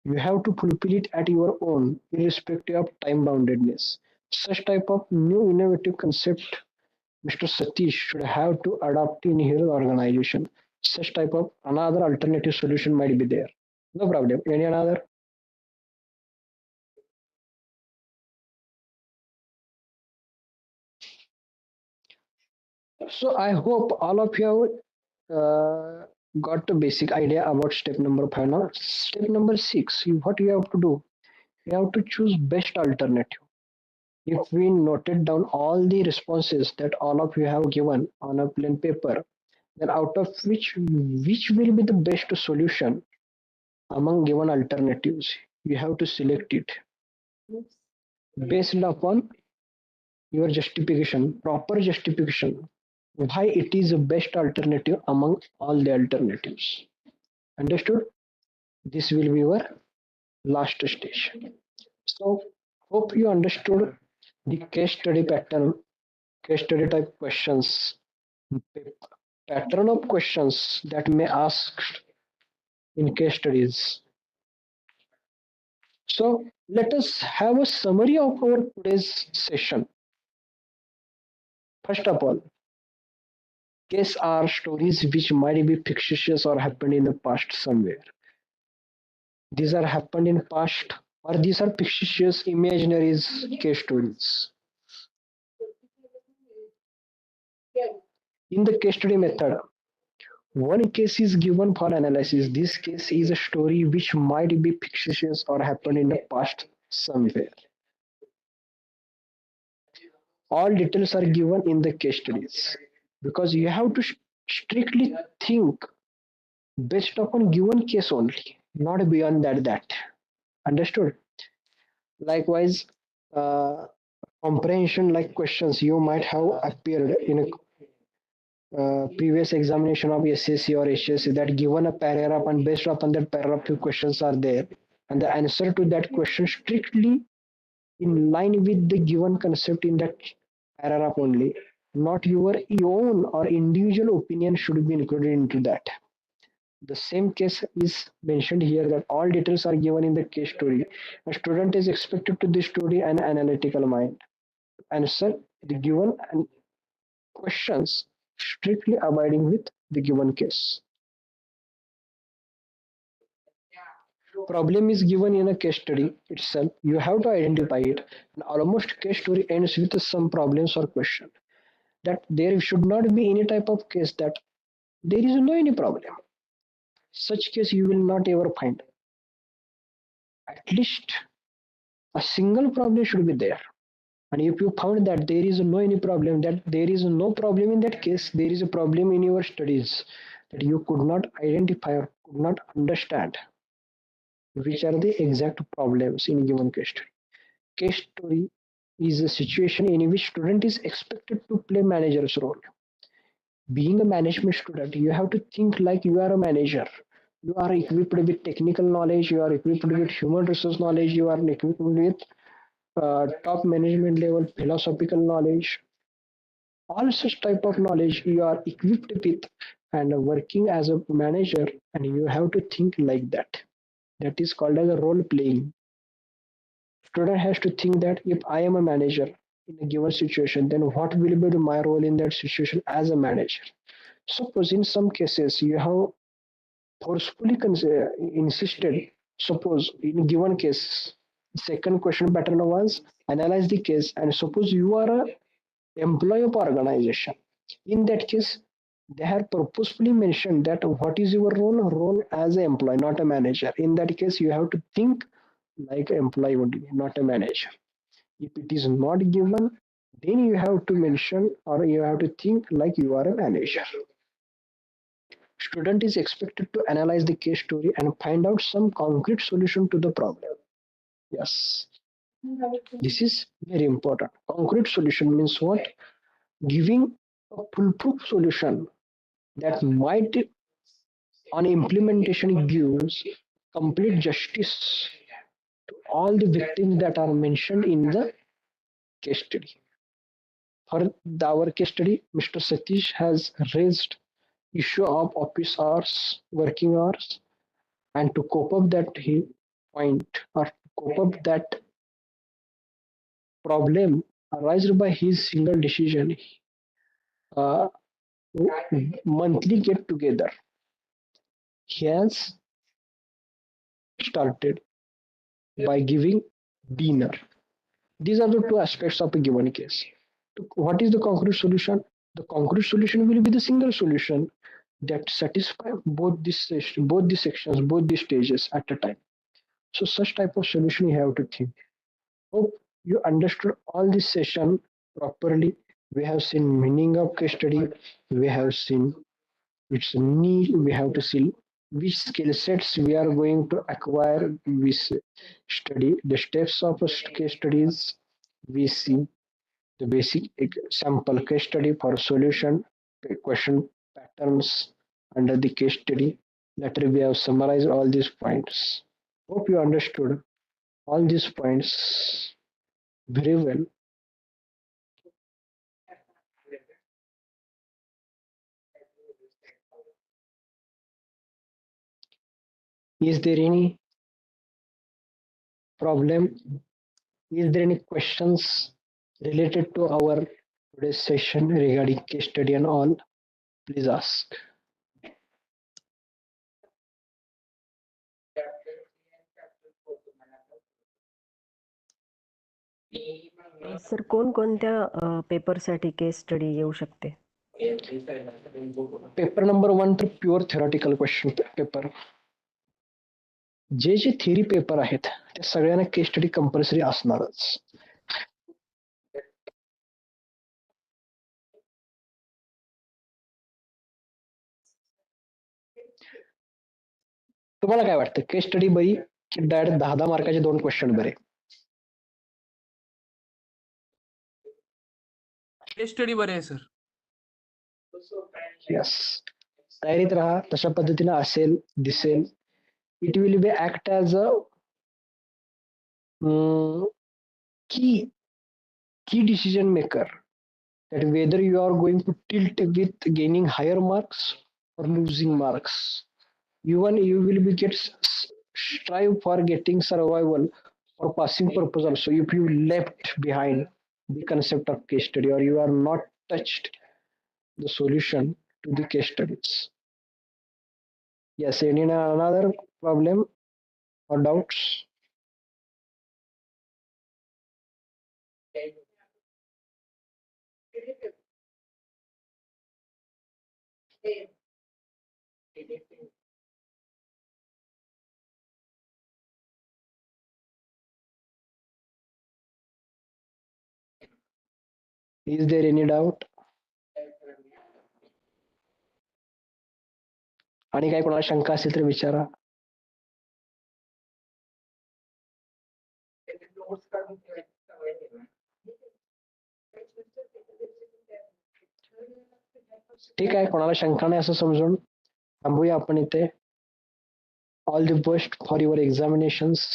You have to fulfill it at your own, irrespective of time boundedness. Such type of new innovative concept Mr. Satish should have to adopt in his organization. Such type of another alternative solution might be there. No problem. Any another? So I hope all of you have got a basic idea about step number 5. Now, step number 6, what you have to do? You have to choose best alternative. If we noted down all the responses that all of you have given on a plain paper, then out of which will be the best solution among given alternatives, you have to select it based upon your justification, proper justification, why it is the best alternative among all the alternatives. Understood? This will be your last stage. So, hope you understood the case study pattern, case study type questions, pattern of questions that may asked in case studies. So, let us have a summary of our today's session. First of all, case are stories which might be fictitious or happened in the past somewhere. These are happened in past or these are fictitious imaginaries case stories. In the case study method, one case is given for analysis. This case is a story which might be fictitious or happened in the past somewhere. All details are given in the case studies because you have to strictly think based upon given case only, not beyond that. Understood? Likewise, comprehension like questions you might have appeared in a previous examination of SSC or HSC that given a paragraph and based upon that paragraph few questions are there and the answer to that question strictly in line with the given concept in that paragraph only, not your own or individual opinion should be included into that. The same case is mentioned here that all details are given in the case story. A student is expected to this story an analytical mind. Answer the given and questions strictly abiding with the given case. Problem is given in a case study itself. You have to identify it. And almost case story ends with some problems or question. That there should not be any type of case that there is no any problem. Such case you will not ever find. At least a single problem should be there. And if you found that there is no any problem, that there is no problem in that case, there is a problem in your studies that you could not identify or could not understand which are the exact problems in given case story. Case story is a situation in which student is expected to play manager's role. Being a management student, you have to think like you are a manager. You are equipped with technical knowledge, you are equipped with human resource knowledge, you are equipped with top management level philosophical knowledge. All such type of knowledge you are equipped with and working as a manager, and you have to think like that. That is called as a role playing. Student has to think that if I am a manager in a given situation, then what will be my role in that situation as a manager? Suppose in some cases you have forcefully insisted, suppose in given case, second question pattern was analyze the case, and suppose you are a employee of organization. In that case, they have purposefully mentioned that what is your role as an employee, not a manager. In that case, you have to think like an employee only, not a manager. If it is not given, then you have to mention or you have to think like you are a manager. Student is expected to analyze the case story and find out some concrete solution to the problem. Yes, this is very important. Concrete solution means what? Giving a foolproof solution that might on implementation gives complete justice to all the victims that are mentioned in the case study. For our case study, Mr. Satish has raised issue of office hours, working hours, and to cope up that he point or cope up that problem arised by his single decision, uh, monthly get together. He has started by giving dinner. These are the two aspects of a given case. What is the concrete solution? The concrete solution will be the single solution that satisfy both the sections, both the stages at a time. So such type of solution you have to think. Hope you understood all this session properly. We have seen meaning of case study. We have seen its need. We have to see which skill sets we are going to acquire. We study the steps of a case studies. We see the basic sample case study for solution question patterns under the case study. Later, we have summarized all these points. Hope you understood all these points very well. Is there any problem? Is there any questions related to our today's session regarding case study and all? Please ask. Sir कोणकोणत्या पेपरसाठी case study येऊ शकते? Paper number 1 तर pure theoretical question paper. जे theory paper आहेत त्या सगळ्यांना case study compulsory असणारच. तुम्हाला काय वाटतं केस स्टडी बरी की डायरेक्ट 10 मार्काचे 2 क्वेश्चन बरे? केस स्टडी बरे आहे सर. यस, तयारीत राहा. तशा पद्धतीने असेल दिसेल. It will be act as a key decision maker, that whether you are going to tilt with gaining higher marks or losing marks. Even you will be strive for getting survival or passing purpose also if you left behind the concept of case study or you are not touched the solution to the case studies. Yes, any another problem or doubts? Is there any doubt? आणि काय कोणाला शंका असेल तर विचारा. ठीक आहे, कोणाला शंका नाही असं समजून थांबूया आपण इथे. All the best for your examinations.